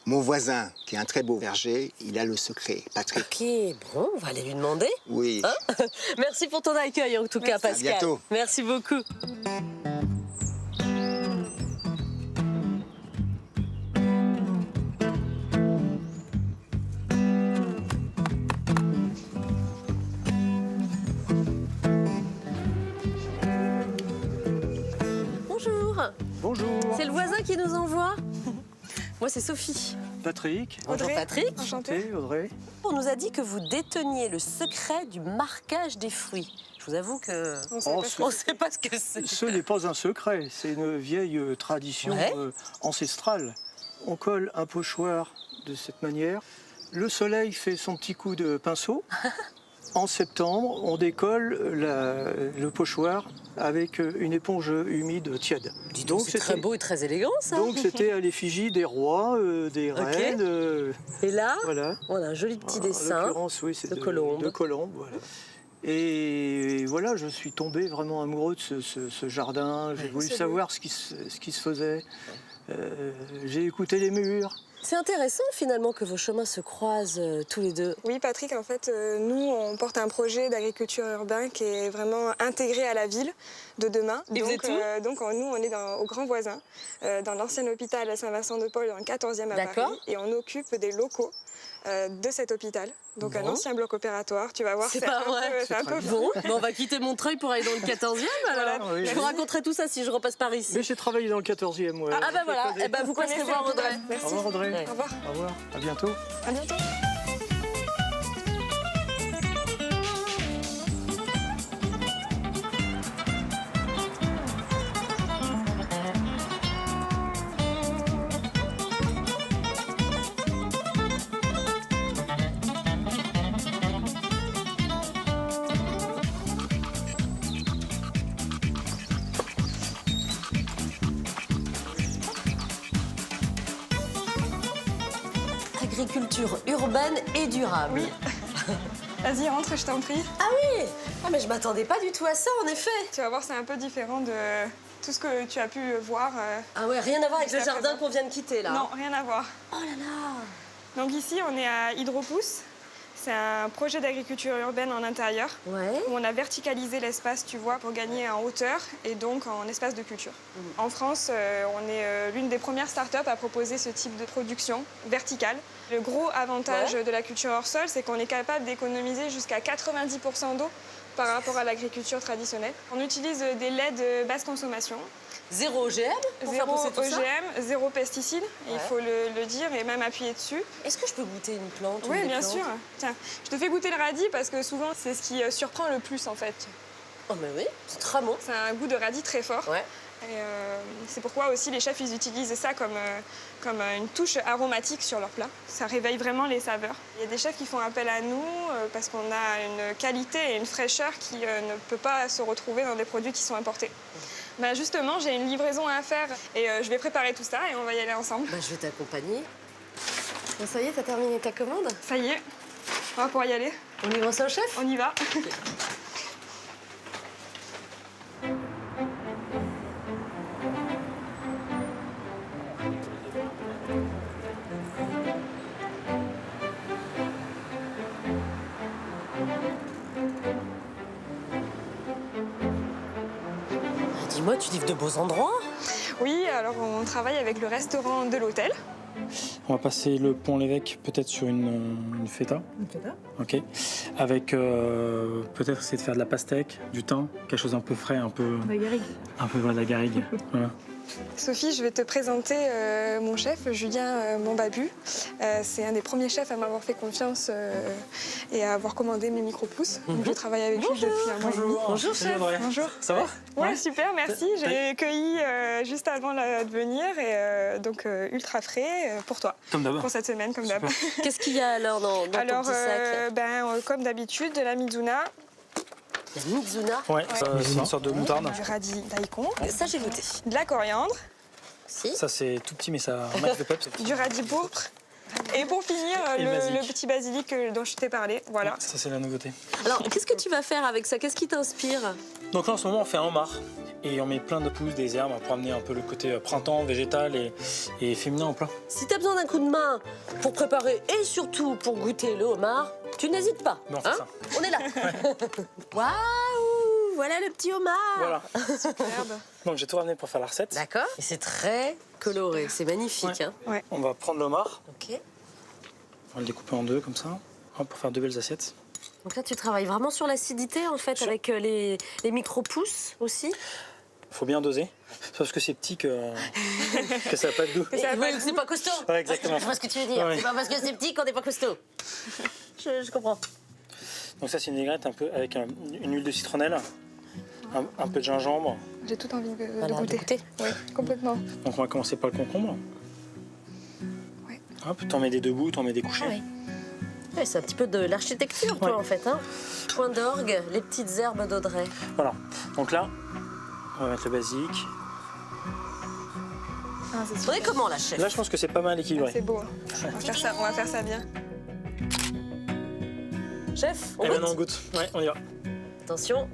Mon voisin, qui est un très beau verger, il a le secret, Patrick. Ok, bon, on va aller lui demander. Oui. Merci pour ton accueil, en tout cas, Pascal. À bientôt. Merci beaucoup. Bonjour. Bonjour. C'est le voisin qui nous envoie. Moi, c'est Sophie. Patrick. Bonjour Patrick. Enchanté, Audrey. On nous a dit que vous déteniez le secret du marquage des fruits. Je vous avoue que on ne sait pas ce que c'est. Ce n'est pas un secret, c'est une vieille tradition ancestrale. On colle un pochoir de cette manière. Le soleil fait son petit coup de pinceau. En septembre, on décolle le pochoir avec une éponge humide tiède. Dis donc, c'est très beau et très élégant, ça. Donc c'était à l'effigie des rois, des reines. Et là, voilà. On a un joli petit dessin. En l'occurrence, oui, c'est de colombe. De colombe, voilà. Et voilà, je suis tombé vraiment amoureux de ce jardin. J'ai voulu savoir ce qui se faisait. J'ai écouté les murs. C'est intéressant finalement que vos chemins se croisent tous les deux. Oui, Patrick, en fait, nous, on porte un projet d'agriculture urbain qui est vraiment intégré à la ville de demain. Et donc, vous êtes où donc, nous, on est au Grand Voisin, dans l'ancien hôpital à Saint-Vincent-de-Paul, dans le 14e à Paris. Et on occupe des locaux de cet hôpital. Donc un ancien bloc opératoire, tu vas voir, c'est pas vrai. C'est un peu bon. On va quitter Montreuil pour aller dans le 14e alors. Voilà. Je vous raconterai tout ça si je repasse par ici. Mais j'ai travaillé dans le 14e, moi. Ah bah voilà, et bah vous passerez voir Audrey. Merci. Au revoir Audrey. Au revoir. Au revoir, à bientôt. À bientôt. Agriculture urbaine et durable. Oui. Vas-y, rentre, je t'en prie. Ah oui. Ah mais je m'attendais pas du tout à ça, en effet. Tu vas voir, c'est un peu différent de tout ce que tu as pu voir. Ah ouais, rien à voir avec le jardin qu'on vient de quitter, là. Non, rien à voir. Oh là là. Donc ici, on est à Hydropousse. C'est un projet d'agriculture urbaine en intérieur, où on a verticalisé l'espace, tu vois, pour gagner en hauteur et donc en espace de culture. En France, on est l'une des premières startups à proposer ce type de production verticale. Le gros avantage de la culture hors sol, c'est qu'on est capable d'économiser jusqu'à 90% d'eau par rapport à l'agriculture traditionnelle. On utilise des laits de basse consommation. Zéro OGM pour faire pousser tout ça. OGM, zéro pesticide, il faut le dire et même appuyer dessus. Est-ce que je peux goûter une plante? Oui, bien sûr. Tiens, je te fais goûter le radis parce que souvent c'est ce qui surprend le plus en fait. Oh mais oui, c'est très bon. C'est un goût de radis très fort. Ouais. Et c'est pourquoi aussi les chefs ils utilisent ça comme une touche aromatique sur leur plat. Ça réveille vraiment les saveurs. Il y a des chefs qui font appel à nous parce qu'on a une qualité et une fraîcheur qui ne peut pas se retrouver dans des produits qui sont importés. Bah justement, j'ai une livraison à faire et je vais préparer tout ça et on va y aller ensemble. Bah, je vais t'accompagner. Bon, ça y est, t'as terminé ta commande? Ça y est, on va pouvoir y aller. On livre ça au chef? On y va. Okay. Dis-moi, tu livres de beaux endroits? Oui, alors on travaille avec le restaurant de l'hôtel. On va passer le Pont-l'Évêque peut-être sur une feta. Une feta. Ok. Avec peut-être essayer de faire de la pastèque, du thym, quelque chose un peu frais, un peu. La garrigue. Un peu voilà, la garrigue. Voilà. Sophie, je vais te présenter mon chef, Julien Mambabu. C'est un des premiers chefs à m'avoir fait confiance et à avoir commandé mes micro-pousses. Donc je travaille avec lui depuis un mois et demi. Bonjour chef. Bonjour. Ça va? Ouais, super, merci. J'ai cueilli juste avant de venir et donc ultra frais pour toi. Comme d'hab. Pour cette semaine, comme d'hab. Qu'est-ce qu'il y a alors dans ton petit sac? Comme d'habitude, de la mizuna. La mizuna? Ouais, c'est une sorte de moutarde. Du radis daikon. Ça, j'ai goûté. De la coriandre. Si. Ça, c'est tout petit, mais ça a un max de peps. Du radis pourpre. Et pour finir, le petit basilic dont je t'ai parlé. Voilà. Ça, c'est la nouveauté. Alors, qu'est-ce que tu vas faire avec ça? Qu'est-ce qui t'inspire? Donc là, en ce moment, on fait un homard. Et on met plein de pousses, des herbes pour amener un peu le côté printemps, végétal et féminin au plat. Si t'as besoin d'un coup de main pour préparer et surtout pour goûter le homard, tu n'hésites pas. Mais on fait ça. On est là. Waouh, voilà le petit homard. Voilà. Superbe. Donc j'ai tout ramené pour faire la recette. D'accord. Et c'est très coloré, c'est magnifique. Ouais. Hein. Ouais. On va prendre le homard. Ok. On va le découper en deux comme ça, pour faire deux belles assiettes. Donc là, tu travailles vraiment sur l'acidité en fait, avec les micro-pousses aussi. Il faut bien doser. C'est parce que c'est petit que ça n'a pas de goût. C'est pas costaud. Ouais, exactement. Je vois ce que tu veux dire. Ouais. C'est pas parce que c'est petit qu'on n'est pas costaud. Je comprends. Donc ça, c'est une vinaigrette un peu avec une huile de citronnelle, un peu de gingembre. J'ai tout envie de goûter. Oui, complètement. Donc on va commencer par le concombre. Ouais. Hop, t'en mets des debout, t'en mets des couchés. Ah oui. Ouais, c'est un petit peu de l'architecture, toi, en fait. Hein. Point d'orgue, les petites herbes d'Audrey. Voilà. Donc là, on va mettre le basilic. On est comment, la chef? Là, je pense que c'est pas mal équilibré. C'est beau. Hein. On va faire ça bien. Chef, on Et goûte? maintenant, on goûte. Ouais, on y va. Attention.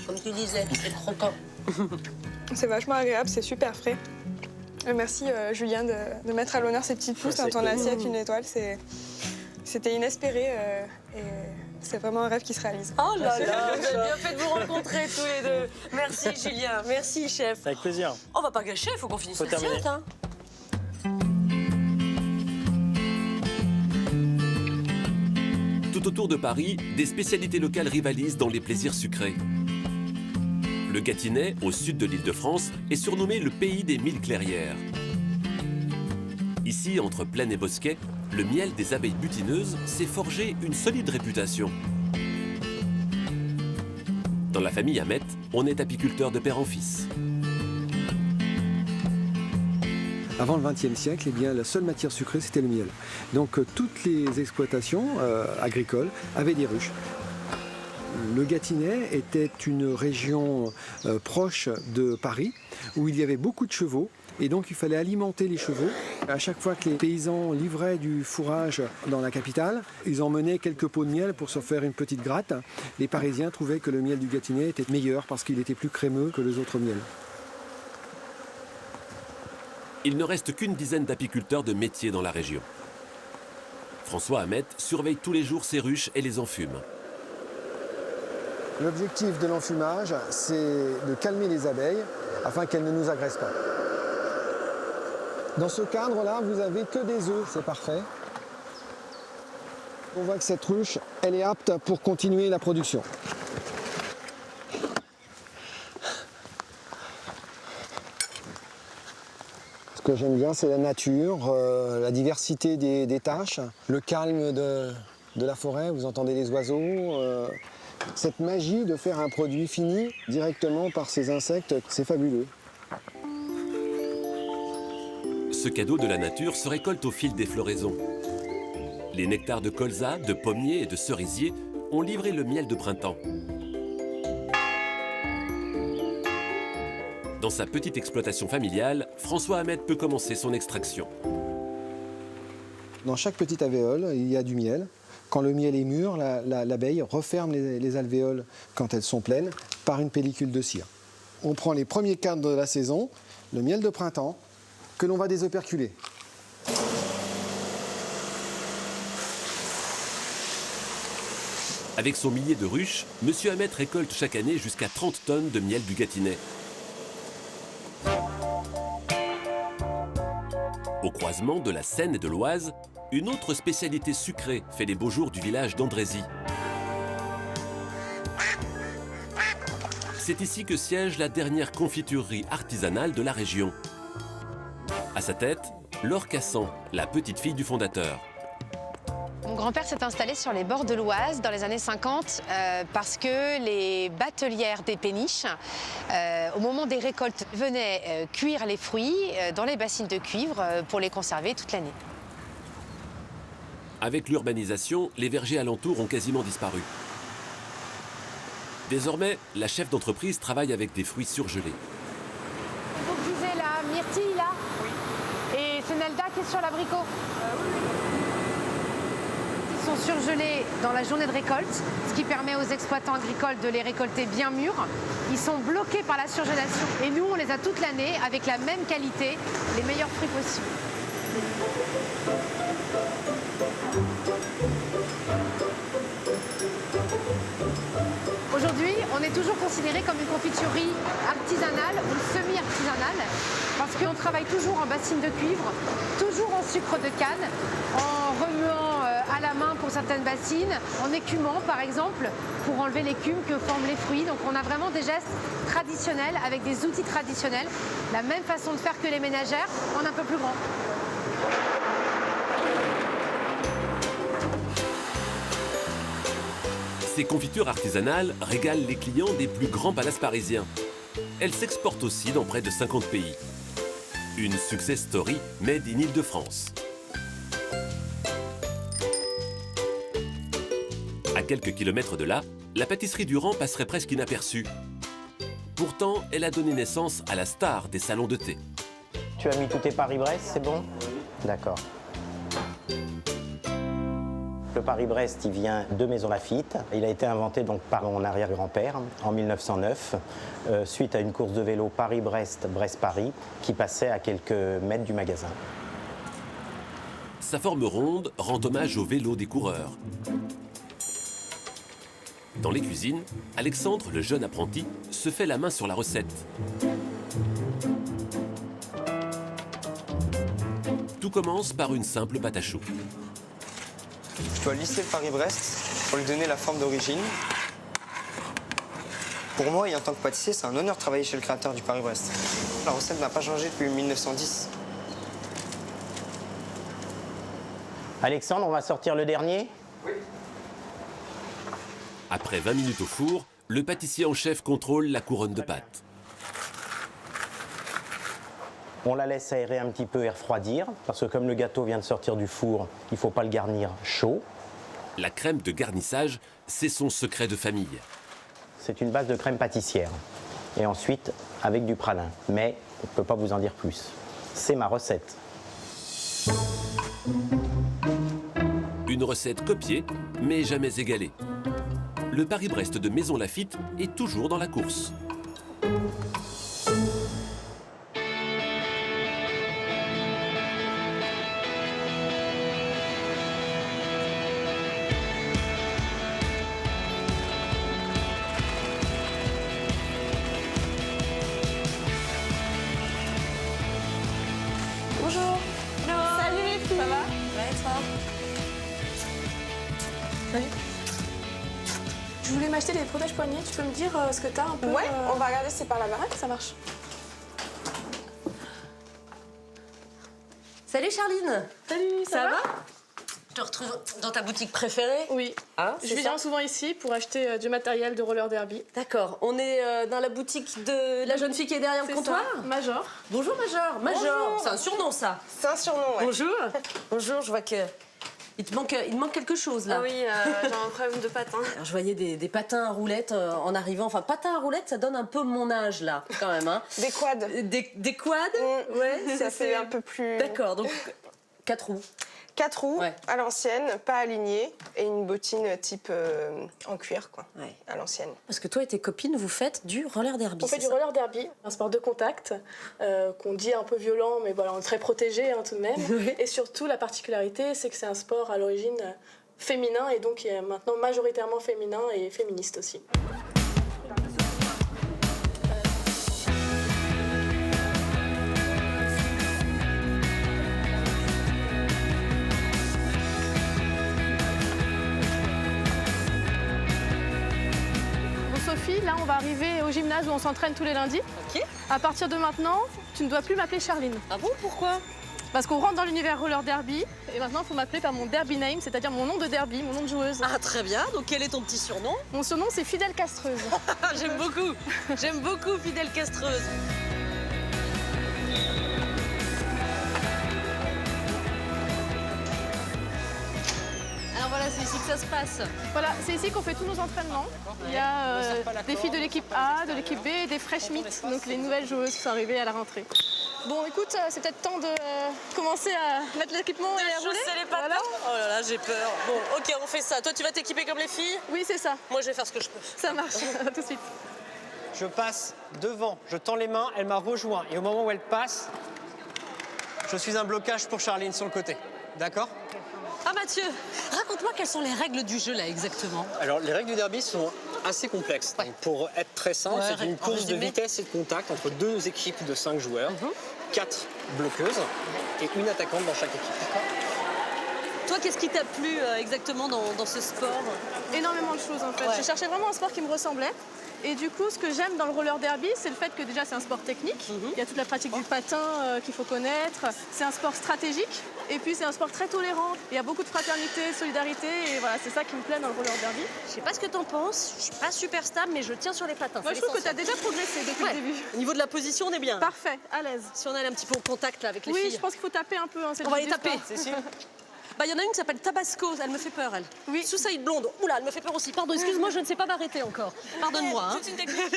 Comme tu disais, c'est croquant. C'est vachement agréable, c'est super frais. Merci Julien de mettre à l'honneur ces petites pousses dans ton assiette, une étoile. C'était inespéré et c'est vraiment un rêve qui se réalise. Oh là là, vous avez bien fait de vous rencontrer tous les deux. Merci Julien, merci chef. Avec plaisir. On va pas gâcher, il faut qu'on finisse l'assiette. Hein. Tout autour de Paris, des spécialités locales rivalisent dans les plaisirs sucrés. Le Gâtinais, au sud de l'Île-de-France, est surnommé le pays des mille clairières. Ici, entre plaine et bosquet, le miel des abeilles butineuses s'est forgé une solide réputation. Dans la famille Hamet, on est apiculteur de père en fils. Avant le XXe siècle, eh bien, la seule matière sucrée, c'était le miel. Donc toutes les exploitations agricoles avaient des ruches. Le Gâtinais était une région proche de Paris, où il y avait beaucoup de chevaux, et donc il fallait alimenter les chevaux. À chaque fois que les paysans livraient du fourrage dans la capitale, ils emmenaient quelques pots de miel pour se faire une petite gratte. Les Parisiens trouvaient que le miel du Gâtinais était meilleur parce qu'il était plus crémeux que les autres miels. Il ne reste qu'une dizaine d'apiculteurs de métier dans la région. François Hamet surveille tous les jours ses ruches et les enfume. L'objectif de l'enfumage, c'est de calmer les abeilles afin qu'elles ne nous agressent pas. Dans ce cadre-là, vous n'avez que des œufs, c'est parfait. On voit que cette ruche, elle est apte pour continuer la production. Ce que j'aime bien, c'est la nature, la diversité des tâches, le calme de la forêt, vous entendez les oiseaux. Cette magie de faire un produit fini directement par ces insectes, c'est fabuleux. Ce cadeau de la nature se récolte au fil des floraisons. Les nectars de colza, de pommiers et de cerisiers ont livré le miel de printemps. Dans sa petite exploitation familiale, François Hamet peut commencer son extraction. Dans chaque petite alvéole, il y a du miel. Quand le miel est mûr, l'abeille referme les alvéoles quand elles sont pleines par une pellicule de cire. On prend les premiers cadres de la saison, le miel de printemps, que l'on va désoperculer. Avec son millier de ruches, M. Hamet récolte chaque année jusqu'à 30 tonnes de miel du Gâtinais. croisement de la Seine et de l'Oise, une autre spécialité sucrée fait les beaux jours du village d'Andrézy. C'est ici que siège la dernière confiturerie artisanale de la région. À sa tête, Laure Cassan, la petite fille du fondateur. Mon grand-père s'est installé sur les bords de l'Oise dans les années 50 parce que les batelières des péniches, au moment des récoltes, venaient cuire les fruits dans les bassines de cuivre pour les conserver toute l'année. Avec l'urbanisation, les vergers alentours ont quasiment disparu. Désormais, la chef d'entreprise travaille avec des fruits surgelés. Vous disiez la myrtille, là? Oui. Et c'est Nelda qui est sur l'abricot? Oui. Ils sont surgelés dans la journée de récolte, ce qui permet aux exploitants agricoles de les récolter bien mûrs. Ils sont bloqués par la surgélation et nous, on les a toute l'année avec la même qualité, les meilleurs fruits possibles. Aujourd'hui, on est toujours considéré comme une confiturerie artisanale ou semi-artisanale parce qu'on travaille toujours en bassine de cuivre, toujours en sucre de canne, en remuant à la main pour certaines bassines, en écumant par exemple pour enlever l'écume que forment les fruits. Donc on a vraiment des gestes traditionnels avec des outils traditionnels, la même façon de faire que les ménagères, en un peu plus grand. Ces confitures artisanales régalent les clients des plus grands palaces parisiens. Elles s'exportent aussi dans près de 50 pays. Une success story made in Île-de-France. À quelques kilomètres de là, la pâtisserie Durand passerait presque inaperçue. Pourtant, elle a donné naissance à la star des salons de thé. Tu as mis tous tes Paris-Brest, c'est bon? D'accord. Le Paris-Brest, il vient de Maison Lafitte. Il a été inventé donc par mon arrière-grand-père en 1909, suite à une course de vélo Paris-Brest, Brest-Paris, qui passait à quelques mètres du magasin. Sa forme ronde rend hommage au vélo des coureurs. Dans les cuisines, Alexandre, le jeune apprenti, se fait la main sur la recette. Tout commence par une simple pâte à choux. Je dois lisser le Paris-Brest pour lui donner la forme d'origine. Pour moi, et en tant que pâtissier, c'est un honneur de travailler chez le créateur du Paris-Brest. La recette n'a pas changé depuis 1910. Alexandre, on va sortir le dernier? Oui. Après 20 minutes au four, le pâtissier en chef contrôle la couronne de pâte. On la laisse aérer un petit peu et refroidir, parce que comme le gâteau vient de sortir du four, il ne faut pas le garnir chaud. La crème de garnissage, c'est son secret de famille. C'est une base de crème pâtissière. Et ensuite, avec du pralin. Mais on ne peut pas vous en dire plus. C'est ma recette. Une recette copiée, mais jamais égalée. Le Paris-Brest de Maison Lafitte est toujours dans la course. Bonjour. Salut les filles. Ça va? Ouais, et toi? Salut. Je voulais m'acheter des protèges poignets. Tu peux me dire ce que t'as un peu? Ouais, on va regarder si c'est par la baraque. Ça marche. Salut Charline. Salut, ça va? Je te retrouve dans ta boutique préférée? Oui. Hein, Je viens souvent ici pour acheter du matériel de roller derby. D'accord. On est dans la boutique de la jeune fille qui est derrière le comptoir? Major. Bonjour Major. Major. Bonjour. C'est un surnom ça. C'est un surnom, ouais. Bonjour. Bonjour, je vois que il te manque quelque chose là. Ah oui, j'ai un problème de patins. Alors, je voyais des patins à roulettes en arrivant. Enfin, patins à roulettes, ça donne un peu mon âge là, quand même. Hein. Des quads. Des quads? Ouais, ça fait un peu plus... D'accord, donc 4 roues. 4 roues, Ouais. à l'ancienne, pas alignées, et une bottine type en cuir, quoi, Ouais. à l'ancienne. Parce que toi et tes copines, vous faites du roller derby. On fait du roller derby, un sport de contact, qu'on dit un peu violent, mais voilà, on est très protégé hein, tout de même. Oui. Et surtout, la particularité, c'est que c'est un sport à l'origine féminin, et donc qui est maintenant majoritairement féminin et féministe aussi. Sophie. Là, on va arriver au gymnase où on s'entraîne tous les lundis. Ok. À partir de maintenant, tu ne dois plus m'appeler Charline. Ah bon, pourquoi? Parce qu'on rentre dans l'univers roller derby et maintenant il faut m'appeler par mon derby name, c'est-à-dire mon nom de derby, mon nom de joueuse. Ah très bien, donc quel est ton petit surnom? Mon surnom c'est Fidèle Castreuse. J'aime beaucoup Fidèle Castreuse. Alors voilà, c'est ici que ça se passe. Voilà, c'est ici qu'on fait tous nos entraînements. Il y a des filles de l'équipe A, de l'équipe B et des fresh meat, donc les nouvelles joueuses qui sont arrivées à la rentrée. Bon, écoute, c'est peut-être temps de commencer à mettre l'équipement et à rouler. Les patins. Voilà. Oh là là, j'ai peur. Bon, ok, on fait ça. Toi, tu vas t'équiper comme les filles? Oui, c'est ça. Moi, je vais faire ce que je peux. Ça marche, à tout de suite. Je passe devant, je tends les mains, elle m'a rejoint. Et au moment où elle passe, je suis un blocage pour Charline sur le côté. D'accord? Ah Mathieu, raconte-moi quelles sont les règles du jeu là exactement. Alors les règles du derby sont assez complexes. Donc, pour être très simple, c'est une course de vitesse et de contact entre 2 équipes de 5 joueurs, 4 bloqueuses et une attaquante dans chaque équipe. Toi, qu'est-ce qui t'a plu exactement dans ce sport? Énormément de choses en fait. Je cherchais vraiment un sport qui me ressemblait. Et du coup, ce que j'aime dans le roller derby, c'est le fait que déjà c'est un sport technique. Il y a toute la pratique du patin qu'il faut connaître. C'est un sport stratégique. Et puis c'est un sport très tolérant. Il y a beaucoup de fraternité, solidarité. Et voilà, c'est ça qui me plaît dans le roller derby. Je sais pas ce que t'en penses. Je suis pas super stable, mais je tiens sur les patins. Moi, je trouve que t'as déjà progressé depuis le début. Au niveau de la position, on est bien. Parfait, à l'aise. Si on allait un petit peu en contact là, avec les filles. filles. Oui, je pense qu'il faut taper un peu. Hein, on va les taper. C'est sûr. Bah, il y en a une qui s'appelle Tabasco, elle me fait peur, elle. Oui. Suicide Blonde. Oula, elle me fait peur aussi. Pardon, excuse-moi, je ne sais pas m'arrêter encore. Pardonne-moi. Hein. C'est une technique.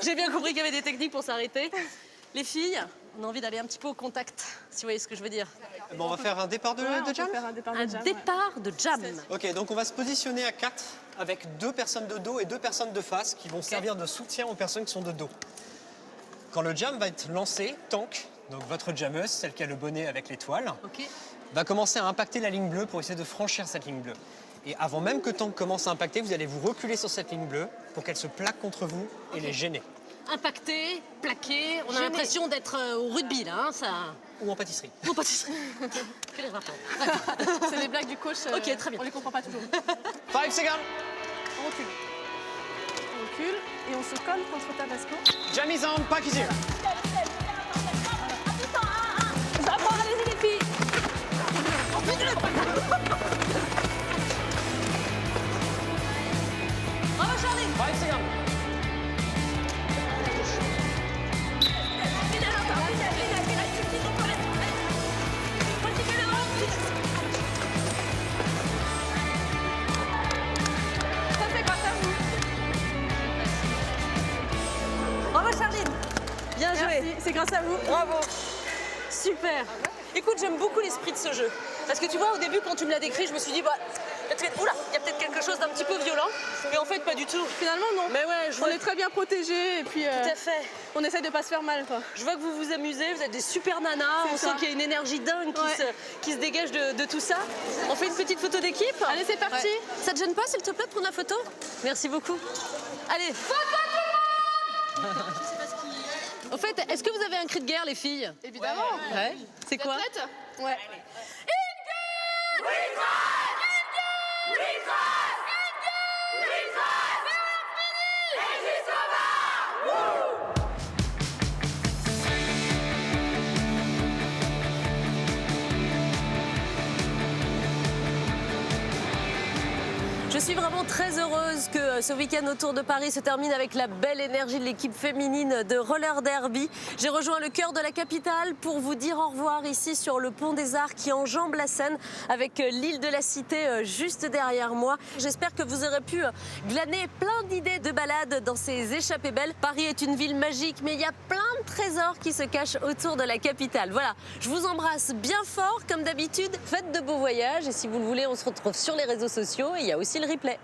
J'ai bien compris qu'il y avait des techniques pour s'arrêter. Les filles, on a envie d'aller un petit peu au contact, si vous voyez ce que je veux dire. Bon, on va faire un départ de jam? Départ de jam. Ok, donc on va se positionner à 4 avec 2 personnes de dos et 2 personnes de face qui vont servir de soutien aux personnes qui sont de dos. Quand le jam va être lancé, Tank, donc votre jammeuse, celle qui a le bonnet avec l'étoile, va commencer à impacter la ligne bleue pour essayer de franchir cette ligne bleue. Et avant même que Tank commence à impacter, vous allez vous reculer sur cette ligne bleue pour qu'elle se plaque contre vous et les gêner. Impacté, plaqué, on a l'impression d'être au rugby là, hein, ça... Ou en pâtisserie. Ou en pâtisserie. Quel est le rapport? C'est les blagues du coach, ok, très bien. On les comprend pas toujours. 5 secondes. On recule. On recule et on se colle contre Tabasco. Jam is on, pack is here. Allez-y les filles. Bravo Charline. 5 secondes. Ça c'est grâce à vous. Bravo Charline. Bien joué. Merci, c'est grâce à vous. Bravo. Super. Écoute, j'aime beaucoup l'esprit de ce jeu. Parce que tu vois, au début, quand tu me l'as décrit, je me suis dit, bah, oula, il y a peut-être quelque chose d'un petit peu violent. Mais en fait, pas du tout. Finalement, non. Mais ouais, on est très bien protégés et puis tout à fait. On essaye de pas se faire mal, quoi. Je vois que vous vous amusez, vous êtes des super nanas. On sent qu'il y a une énergie dingue qui se dégage de tout ça. On fait une petite photo d'équipe. Allez, c'est parti. Ça te gêne pas, s'il te plaît, de prendre la photo? Merci beaucoup. Allez. Au fait, est-ce que vous avez un cri de guerre, les filles? Évidemment. Ouais. C'est quoi? Ouais. Je suis vraiment très heureuse que ce week-end autour de Paris se termine avec la belle énergie de l'équipe féminine de roller derby. J'ai rejoint le cœur de la capitale pour vous dire au revoir ici sur le pont des Arts qui enjambe la Seine avec l'île de la Cité juste derrière moi. J'espère que vous aurez pu glaner plein d'idées de balades dans ces échappées belles. Paris est une ville magique, mais il y a plein de trésors qui se cachent autour de la capitale. Voilà, je vous embrasse bien fort comme d'habitude. Faites de beaux voyages et si vous le voulez, on se retrouve sur les réseaux sociaux et il y a aussi le replay.